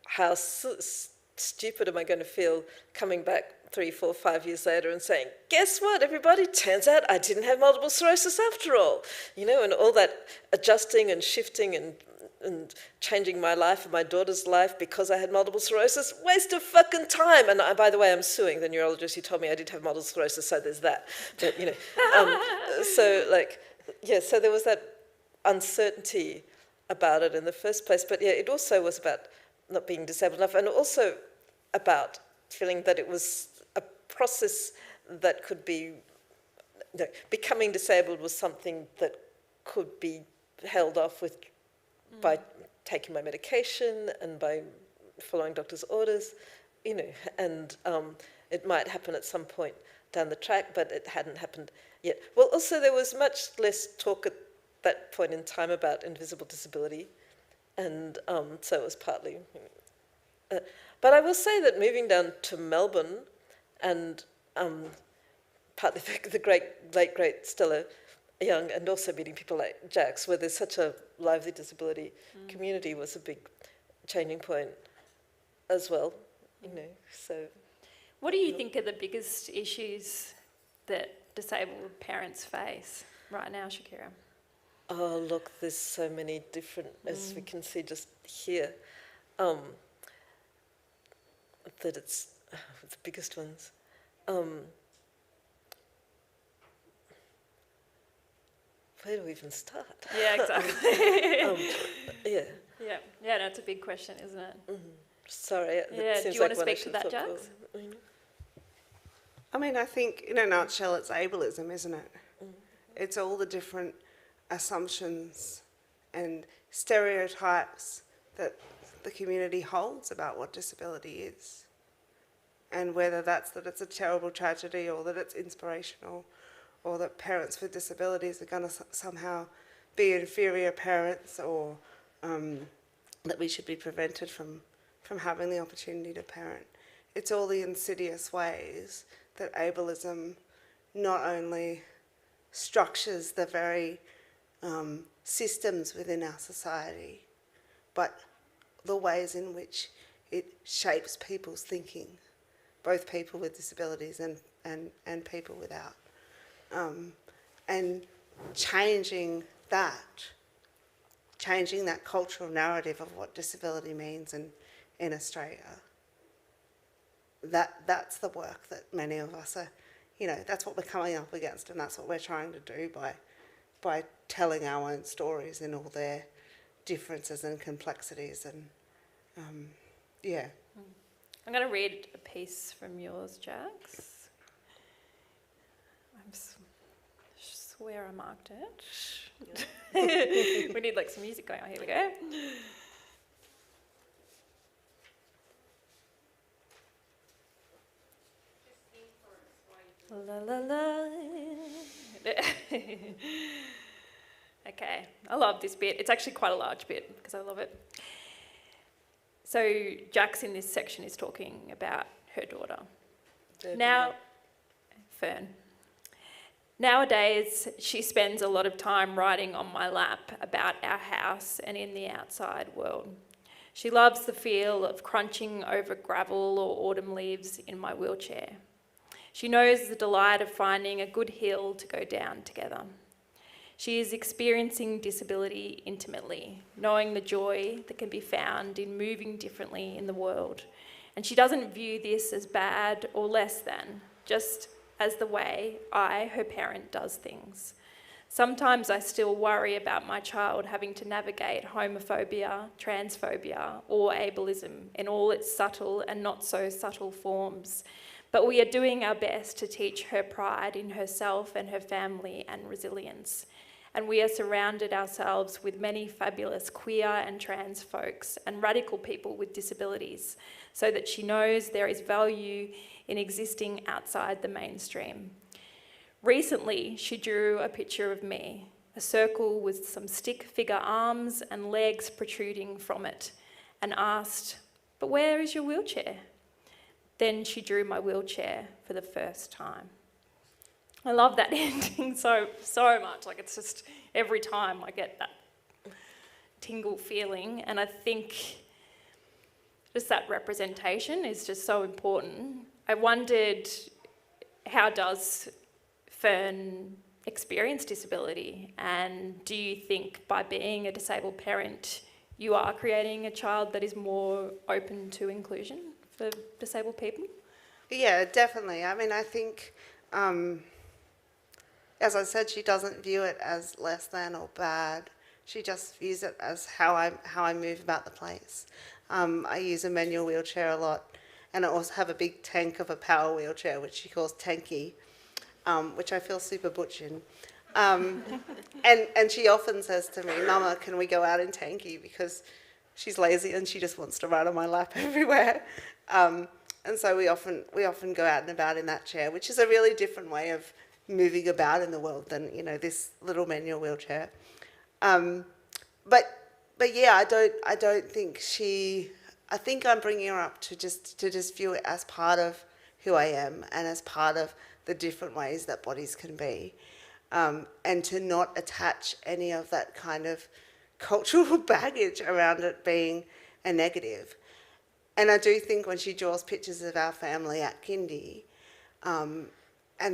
how stupid am I going to feel coming back 3, 4, 5 years later and saying, guess what, everybody, turns out I didn't have multiple sclerosis after all, and all that adjusting and shifting and changing my life and my daughter's life because I had multiple sclerosis, waste of fucking time. And by the way, I'm suing the neurologist who told me I did have multiple sclerosis, so there's that. But, so there was that uncertainty about it in the first place. But yeah, it also was about not being disabled enough, and also about feeling that it was a process that could be, becoming disabled was something that could be held off with by taking my medication and by following doctor's orders, and it might happen at some point down the track, but it hadn't happened yet. Well, also there was much less talk at that point in time about invisible disability, and so it was partly. But I will say that moving down to Melbourne, and partly the late great Stella Young, and also meeting people like Jax, where there's such a lively disability community, was a big changing point as well, so. What do you think are the biggest issues that disabled parents face right now, Shakira? Oh, look, there's so many different, as we can see just here, that it's the biggest ones. Where do we even start? Yeah, exactly. Yeah. Yeah, that's a big question, isn't it? Sorry. Yeah, do you want to speak to that, Jax? I mean, I think in a nutshell, it's ableism, isn't it? It's all the different assumptions and stereotypes that the community holds about what disability is. And whether that's that it's a terrible tragedy or that it's inspirational or that parents with disabilities are going to somehow be inferior parents or that we should be prevented from having the opportunity to parent. It's all the insidious ways that ableism not only structures the very systems within our society, but the ways in which it shapes people's thinking, both people with disabilities and people without. And changing that cultural narrative of what disability means in Australia, that's the work that many of us are, that's what we're coming up against, and that's what we're trying to do by telling our own stories in all their differences and complexities. And yeah. I'm going to read a piece from yours, Jax. I swear I marked it. We need like some music going on. Here we go. La la la. Okay, I love this bit. It's actually quite a large bit because I love it. So Jax in this section is talking about her daughter. Fern. Nowadays, she spends a lot of time writing on my lap about our house and in the outside world. She loves the feel of crunching over gravel or autumn leaves in my wheelchair. She knows the delight of finding a good hill to go down together. She is experiencing disability intimately, knowing the joy that can be found in moving differently in the world. And she doesn't view this as bad or less than, just as the way I, her parent, does things. Sometimes I still worry about my child having to navigate homophobia, transphobia, or ableism in all its subtle and not so subtle forms. But we are doing our best to teach her pride in herself and her family and resilience. And we are surrounded ourselves with many fabulous queer and trans folks and radical people with disabilities, so that she knows there is value in existing outside the mainstream. Recently, she drew a picture of me, a circle with some stick figure arms and legs protruding from it, and asked, "But where is your wheelchair?" Then she drew my wheelchair for the first time. I love that ending so much. Like, it's just every time I get that tingle feeling, and I think just that representation is just so important. I wondered, how does Fern experience disability? And do you think by being a disabled parent, you are creating a child that is more open to inclusion for disabled people? Yeah, definitely. I mean, I think, as I said, she doesn't view it as less than or bad. She just views it as how I move about the place. I use a manual wheelchair a lot, and I also have a big tank of a power wheelchair, which she calls Tanky, which I feel super butch in. And she often says to me, "Mama, can we go out in Tanky?" Because she's lazy and she just wants to ride on my lap everywhere. And so we often go out and about in that chair, which is a really different way of moving about in the world than, this little manual wheelchair. But yeah, I don't think I think I'm bringing her up to just view it as part of who I am and as part of the different ways that bodies can be, and to not attach any of that kind of cultural baggage around it being a negative. And I do think when she draws pictures of our family at kindy, and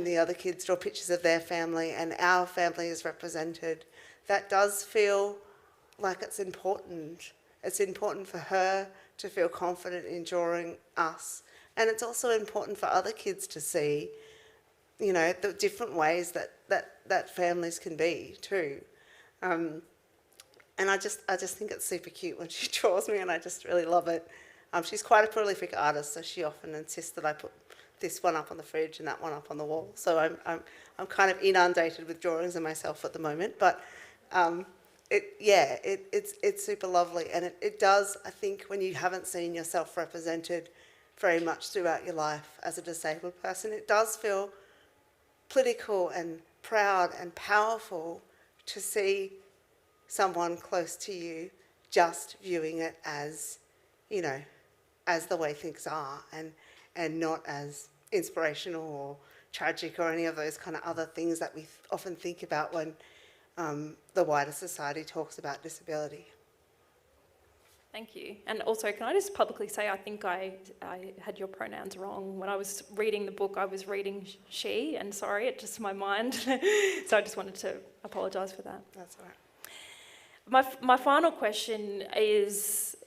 the other kids draw pictures of their family, and our family is represented, that does feel like it's important. It's important for her to feel confident in drawing us. And it's also important for other kids to see, you know, the different ways that families can be too. And I just think it's super cute when she draws me, and I just really love it. She's quite a prolific artist, so she often insists that I put this one up on the fridge and that one up on the wall. So I'm kind of inundated with drawings of myself at the moment, but it's super lovely, and it does, I think, when you haven't seen yourself represented very much throughout your life as a disabled person, it does feel political and proud and powerful to see someone close to you just viewing it as, you know, as the way things are, and not as inspirational or tragic or any of those kind of other things that we often think about when the wider society talks about disability. Thank you. And also, can I just publicly say, I think I had your pronouns wrong. When I was reading the book, I was reading she, and sorry, it just my mind. So I just wanted to apologise for that. That's all right. My final question is,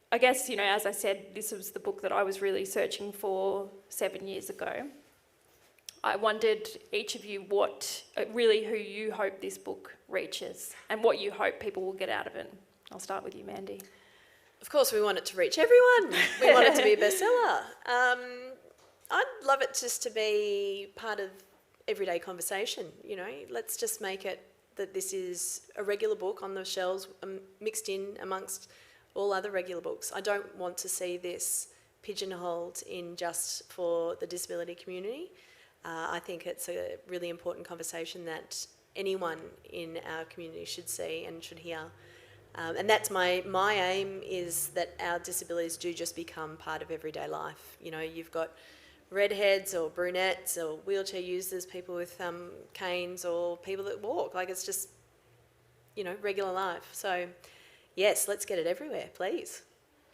I guess, you know, as I said, this was the book that I was really searching for 7 years ago. I wondered, each of you, who you hope this book reaches and what you hope people will get out of it. I'll start with you, Mandy. Of course, we want it to reach everyone. We want it to be a bestseller. I'd love it just to be part of everyday conversation, you know. Let's just make it that this is a regular book on the shelves, mixed in amongst all other regular books. I don't want to see this pigeonholed in just for the disability community. I think it's a really important conversation that anyone in our community should see and should hear. And that's my aim, is that our disabilities do just become part of everyday life. You know, you've got redheads or brunettes or wheelchair users, people with canes, or people that walk. Like, it's just, you know, regular life. So, yes, let's get it everywhere, please.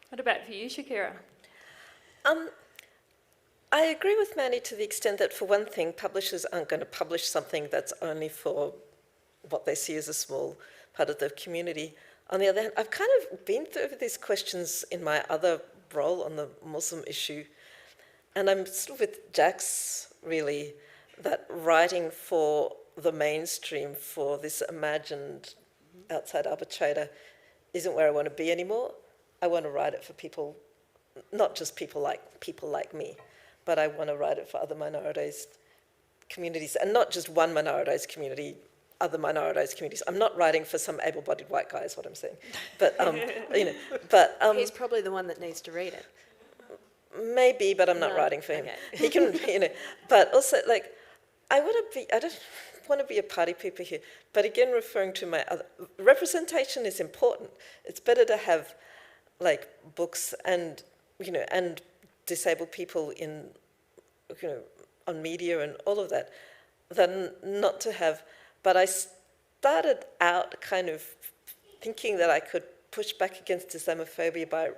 What about for you, Shakira? I agree with Mandy to the extent that, for one thing, publishers aren't going to publish something that's only for what they see as a small part of the community. On the other hand, I've kind of been through these questions in my other role on the Muslim issue, and I'm still with Jax, really, that writing for the mainstream, for this imagined outside arbitrator, isn't where I want to be anymore. I want to write it for people, not just people like me, but I want to write it for other minoritized communities, and not just one minoritized community, other minoritized communities. I'm not writing for some able-bodied white guy, is what I'm saying. But, you know, but... he's probably the one that needs to read it. Maybe, but I'm not writing for him. Okay. He can, you know, but also, like, I don't want to be a party pooper here, but again, referring to my other, representation is important. It's better to have, like, books and, you know, and disabled people in, you know, on media and all of that, than not to have. But I started out kind of thinking that I could push back against Islamophobia by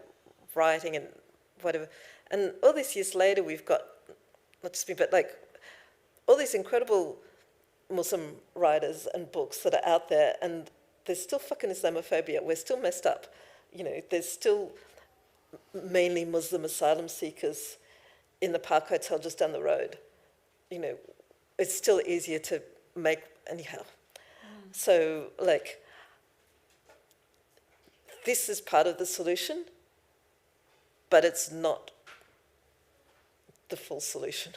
writing and whatever. And all these years later, we've got, not just me, but like all these incredible Muslim writers and books that are out there, and there's still fucking Islamophobia. We're still messed up. You know, there's still mainly Muslim asylum seekers in the Park Hotel just down the road. You know, it's still easier to make, anyhow. So, like, this is part of the solution, but it's not the full solution.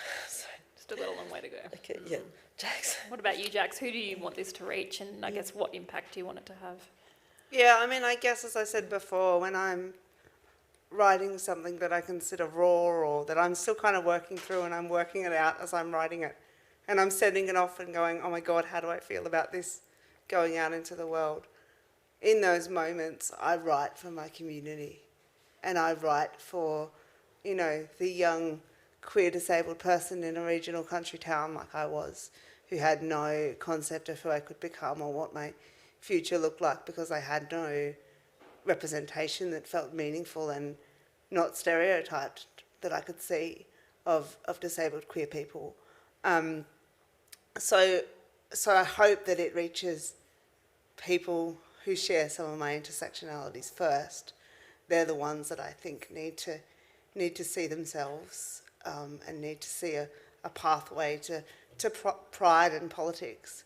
Still got a long way to go. Okay, yeah. Jax? What about you, Jax? Who do you want this to reach, and I guess what impact do you want it to have? Yeah, I mean, I guess, as I said before, when I'm writing something that I consider raw, or that I'm still kind of working through, and I'm working it out as I'm writing it, and I'm sending it off and going, oh my God, how do I feel about this going out into the world? In those moments, I write for my community, and I write for, you know, the young queer disabled person in a regional country town like I was, who had no concept of who I could become or what my future looked like, because I had no representation that felt meaningful and not stereotyped that I could see of disabled queer people. So I hope that it reaches people who share some of my intersectionalities first. They're the ones that I think need to see themselves and need to see a pathway to pride in politics.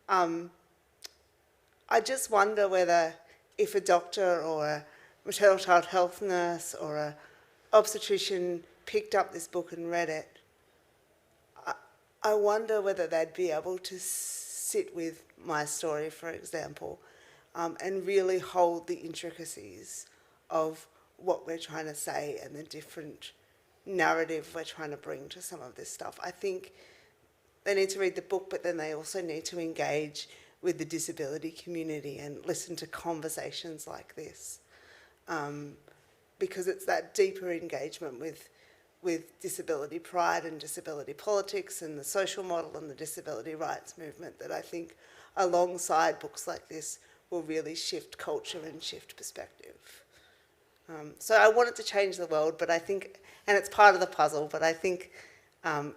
I just wonder whether if a doctor or a maternal child health nurse or a obstetrician picked up this book and read it, I wonder whether they'd be able to sit with my story, for example, and really hold the intricacies of what we're trying to say and the different narrative we're trying to bring to some of this stuff. I think they need to read the book, but then they also need to engage with the disability community and listen to conversations like this, because it's that deeper engagement with disability pride and disability politics and the social model and the disability rights movement that I think, alongside books like this, will really shift culture and shift perspective. So I want it to change the world, but I think, and it's part of the puzzle, but I think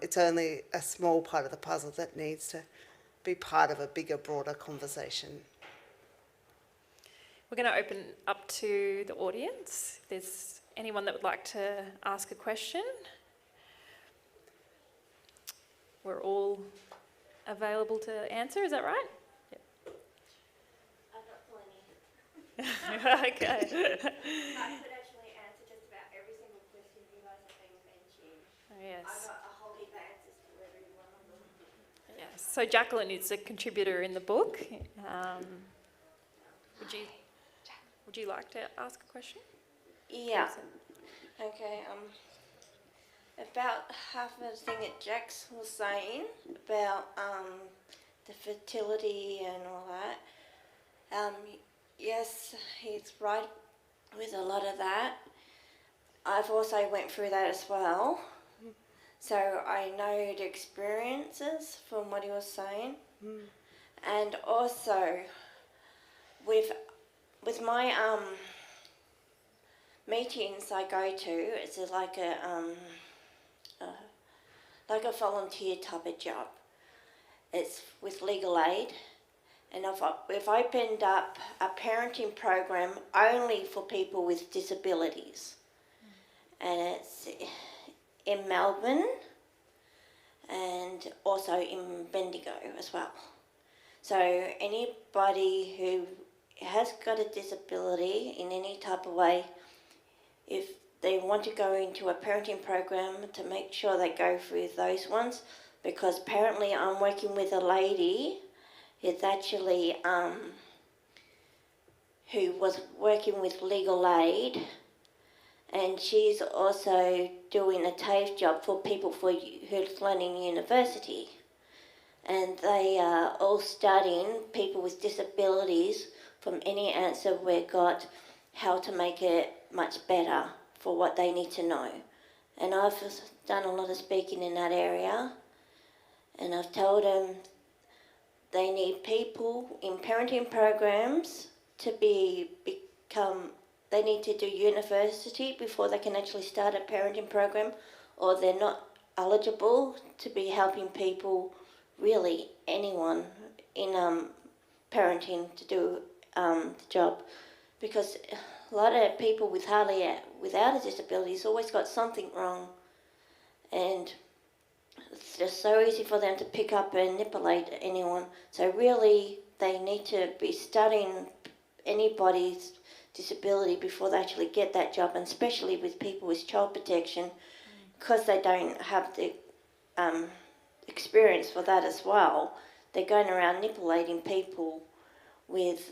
it's only a small part of the puzzle that needs to be part of a bigger, broader conversation. We're going to open up to the audience. If there's anyone that would like to ask a question, we're all available to answer, is that right? Yep. I've got plenty. Okay. I could actually answer just about every single question you guys have been mentioning. Yes. I've got a whole heap of answers to every one of them. Yes. So Jacqueline is a contributor in the book. Would you like to ask a question? Yeah. Okay. About half of the thing that Jax was saying about the fertility and all that. Yes, he's right with a lot of that. I've also went through that as well. So I know the experiences from what he was saying. And also with my meetings I go to, it's like a volunteer type of job. It's with legal aid, and we've opened up a parenting program only for people with disabilities, and it's in Melbourne and also in Bendigo as well. So anybody who has got a disability in any type of way, if they want to go into a parenting program, to make sure they go through those ones, because apparently I'm working with a lady who's actually who was working with legal aid, and she's also doing a TAFE job for people who's learning university, and they are all studying people with disabilities from any answer we got, how to make it much better for what they need to know. And I've done a lot of speaking in that area, and I've told them they need people in parenting programs to become, they need to do university before they can actually start a parenting program, or they're not eligible to be helping people, really anyone in parenting to do the job, because a lot of people without a disability has always got something wrong, and it's just so easy for them to pick up and manipulate anyone. So really they need to be studying anybody's disability before they actually get that job, and especially with people with child protection, because they don't have the experience for that as well. They're going around manipulating people with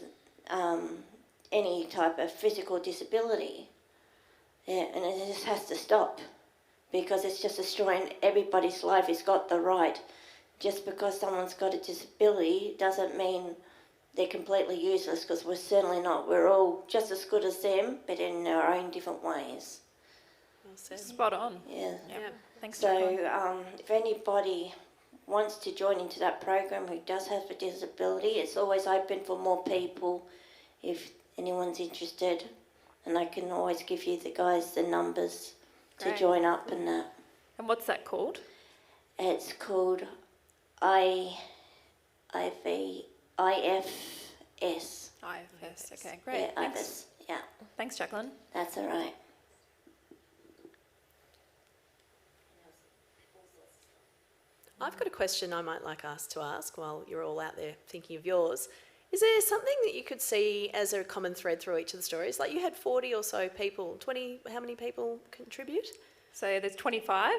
any type of physical disability. Yeah, and it just has to stop, because it's just destroying everybody's life who's got the right. Just because someone's got a disability doesn't mean they're completely useless, because we're certainly not. We're all just as good as them, but in our own different ways. Spot on. Yeah. Yeah. Thanks. So if anybody wants to join into that program who does have a disability, it's always open for more people if anyone's interested, and I can always give you the numbers to join up and that. And what's that called? It's called IFNS, IFS. IFS, okay, great. Yeah, Thanks. IFS. Yeah, Thanks, Jacqueline. that's all right. I've got a question I might like us to ask while you're all out there thinking of yours. Is there something that you could see as a common thread through each of the stories? Like you had 40 or so people, 20, how many people contribute? So there's 25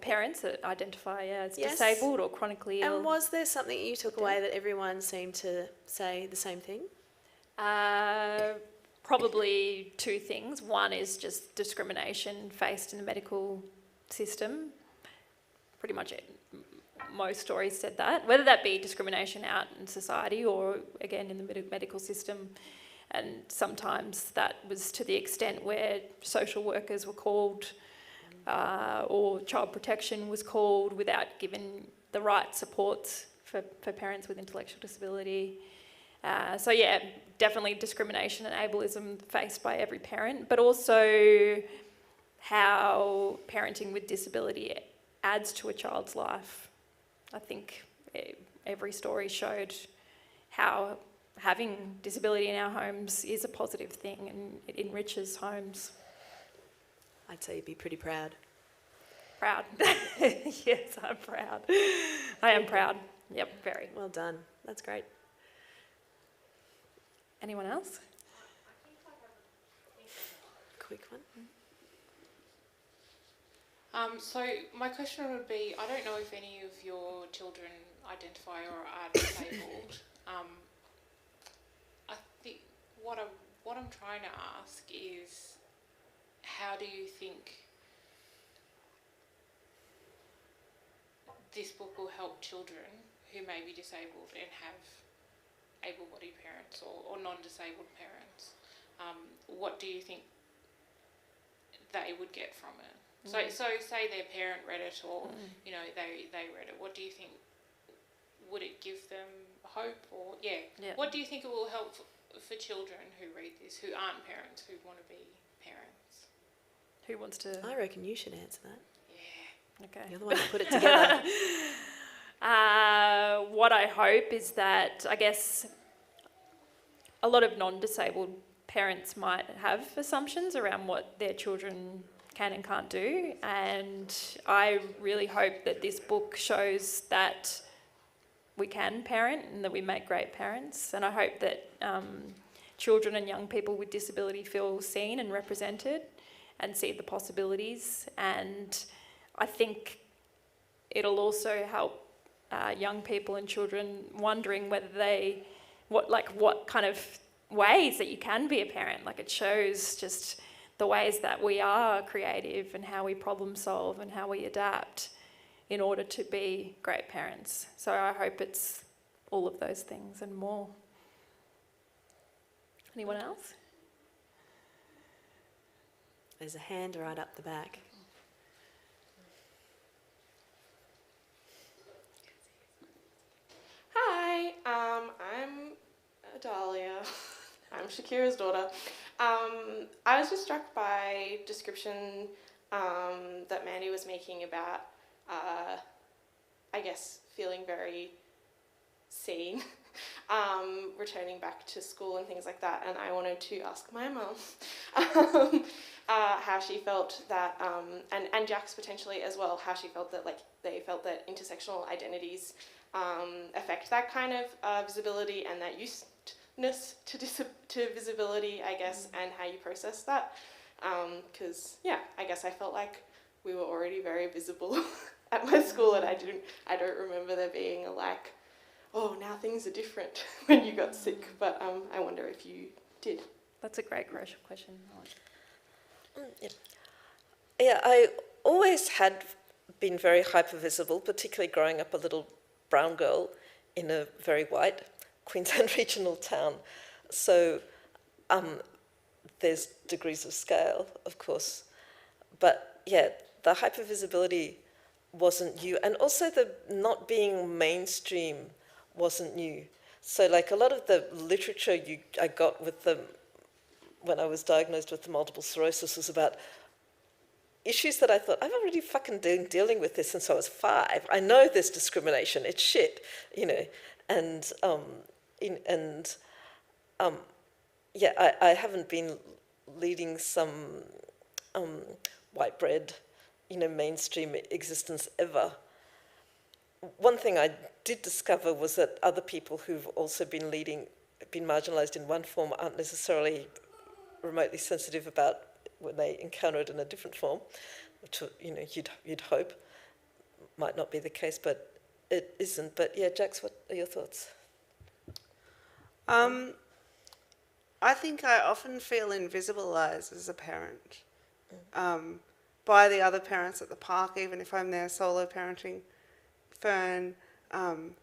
parents that identify as Yes. disabled or chronically ill. And was there something you took away that everyone seemed to say the same thing? Probably two things. One is just discrimination faced in the medical system. Pretty much most stories said that, whether that be discrimination out in society or, again, in the medical system. And sometimes that was to the extent where social workers were called or child protection was called without giving the right supports for parents with intellectual disability. So yeah, definitely discrimination and ableism faced by every parent, but also how parenting with disability adds to a child's life. I think every story showed how having disability in our homes is a positive thing and it enriches homes. I'd say you'd be pretty proud. Proud. Yes, I'm proud. I am proud. Yep, very. Well done. That's great. Anyone else? Quick one. So my question would be, I don't know if any of your children identify or are disabled. I think what I'm trying to ask is, how do you think this book will help children who may be disabled and have able-bodied parents or non-disabled parents? What do you think they would get from it? So say their parent read it or, you know, they read it. What do you think, would it give them hope or, what do you think it will help for children who read this, who aren't parents, who want to be parents? Who wants to? I reckon you should answer that. Yeah. Okay. You're the one who put it together. What I hope is that, I guess, a lot of non-disabled parents might have assumptions around what their children can and can't do, and I really hope that this book shows that we can parent and that we make great parents, and I hope that children and young people with disability feel seen and represented and see the possibilities, and I think it'll also help young people and children wondering whether what kind of ways that you can be a parent. Like, it shows just the ways that we are creative and how we problem solve and how we adapt in order to be great parents. So I hope it's all of those things and more. Anyone else? There's a hand right up the back. Hi, I'm Adalia. I'm Shakira's daughter. I was just struck by description that Mandy was making about, I guess, feeling very seen, returning back to school and things like that. And I wanted to ask my mum how she felt that, and Jax potentially as well, how she felt that, like, they felt that intersectional identities affect that kind of visibility and that useness to visibility, I guess, and how you process that. Because, I guess I felt like we were already very visible at my school, and I don't remember there being a like, oh, now things are different when you got sick, but I wonder if you did. That's a great question. Yeah, I always had been very hypervisible, particularly growing up a little brown girl in a very white Queensland regional town. So there's degrees of scale, of course. But yeah, the hypervisibility wasn't new. And also the not being mainstream wasn't new. So like a lot of the literature I got with when I was diagnosed with the multiple sclerosis was about issues that I thought, I've already fucking been dealing with this since I was 5. I know there's discrimination, it's shit, you know. And I haven't been leading some white bread, mainstream existence ever. One thing I did discover was that other people who've also been marginalised in one form aren't necessarily remotely sensitive about when they encounter it in a different form, which you'd hope might not be the case, but it isn't. But yeah, Jax, what are your thoughts? I think I often feel invisibilised as a parent by the other parents at the park, even if I'm there solo parenting Fern,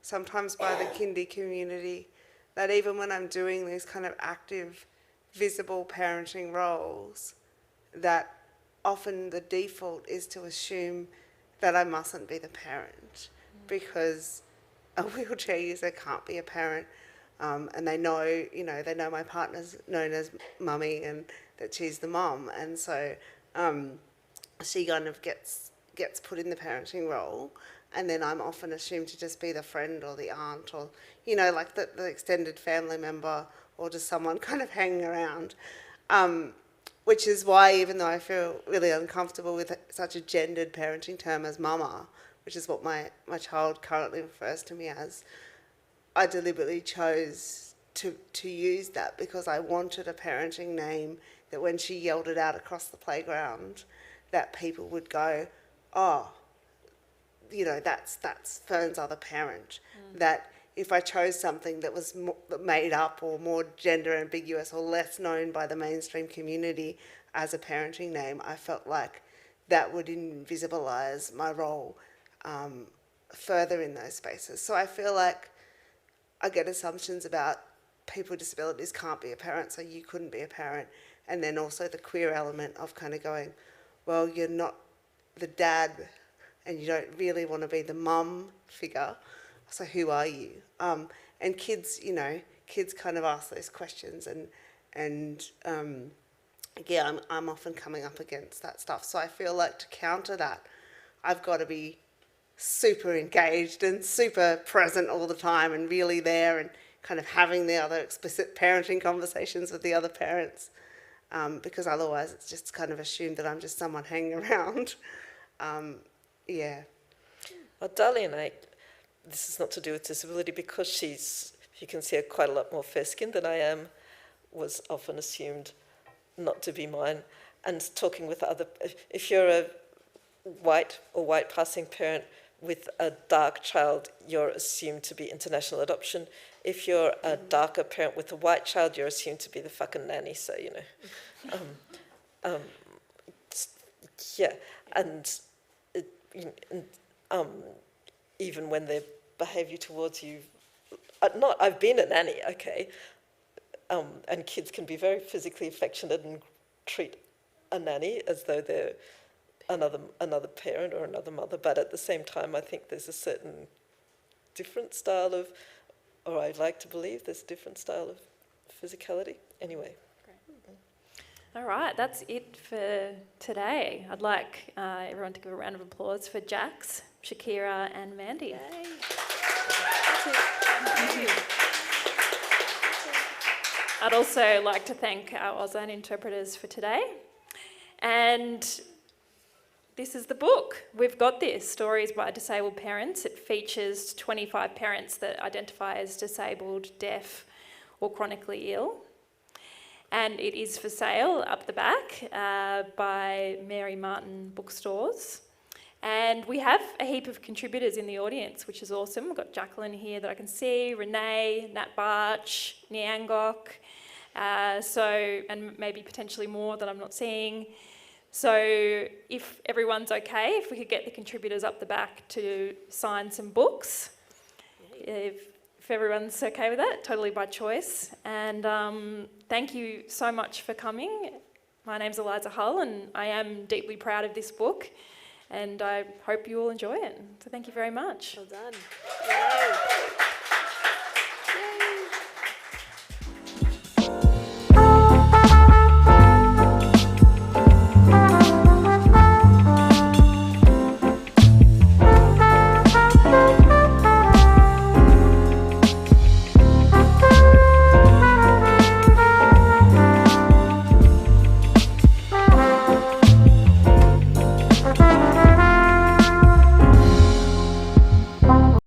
sometimes by the kindy community, that even when I'm doing these kind of active, visible parenting roles, that often the default is to assume that I mustn't be the parent because a wheelchair user can't be a parent. And they know my partner's known as mummy and that she's the mum. And so she kind of gets put in the parenting role. And then I'm often assumed to just be the friend or the aunt or, like the extended family member or just someone kind of hanging around. Which is why, even though I feel really uncomfortable with such a gendered parenting term as mama, which is what my child currently refers to me as, I deliberately chose to use that because I wanted a parenting name that when she yelled it out across the playground, that people would go, oh, that's Fern's other parent. That if I chose something that was made up or more gender ambiguous or less known by the mainstream community as a parenting name, I felt like that would invisibilise my role further in those spaces. So I feel like I get assumptions about people with disabilities can't be a parent, so you couldn't be a parent. And then also the queer element of kind of going, well, you're not the dad and you don't really want to be the mum figure, so who are you? And kids kind of ask those questions and I'm often coming up against that stuff. So I feel like to counter that, I've got to be super engaged and super present all the time and really there and kind of having the other explicit parenting conversations with the other parents because otherwise it's just kind of assumed that I'm just someone hanging around. Well, Dahlia and I, this is not to do with disability, because she's, you can see her quite a lot more fair-skinned than I am, was often assumed not to be mine. And talking with other, if you're a white or white passing parent with a dark child, you're assumed to be international adoption. If you're a darker parent with a white child, you're assumed to be the fucking nanny. So, even when their behaviour towards you, I've been a nanny, okay, and kids can be very physically affectionate and treat a nanny as though they're another parent or another mother, but at the same time I think there's a certain different style of, or I'd like to believe there's a different style of physicality. Anyway. All right, that's it for today. I'd like everyone to give a round of applause for Jax, Shakira and Mandy. Yay. I'd also like to thank our Auslan interpreters for today. And this is the book. We've got this, Stories by Disabled Parents. It features 25 parents that identify as disabled, deaf, or chronically ill. And it is for sale up the back by Mary Martin Bookstores. And we have a heap of contributors in the audience, which is awesome. We've got Jacqueline here that I can see, Renee, Nat Barch, Niangok, and maybe potentially more that I'm not seeing. So if everyone's okay, if we could get the contributors up the back to sign some books, if everyone's okay with that, totally by choice. And thank you so much for coming. My name's Eliza Hull and I am deeply proud of this book and I hope you all enjoy it. So thank you very much. Well done. Yay.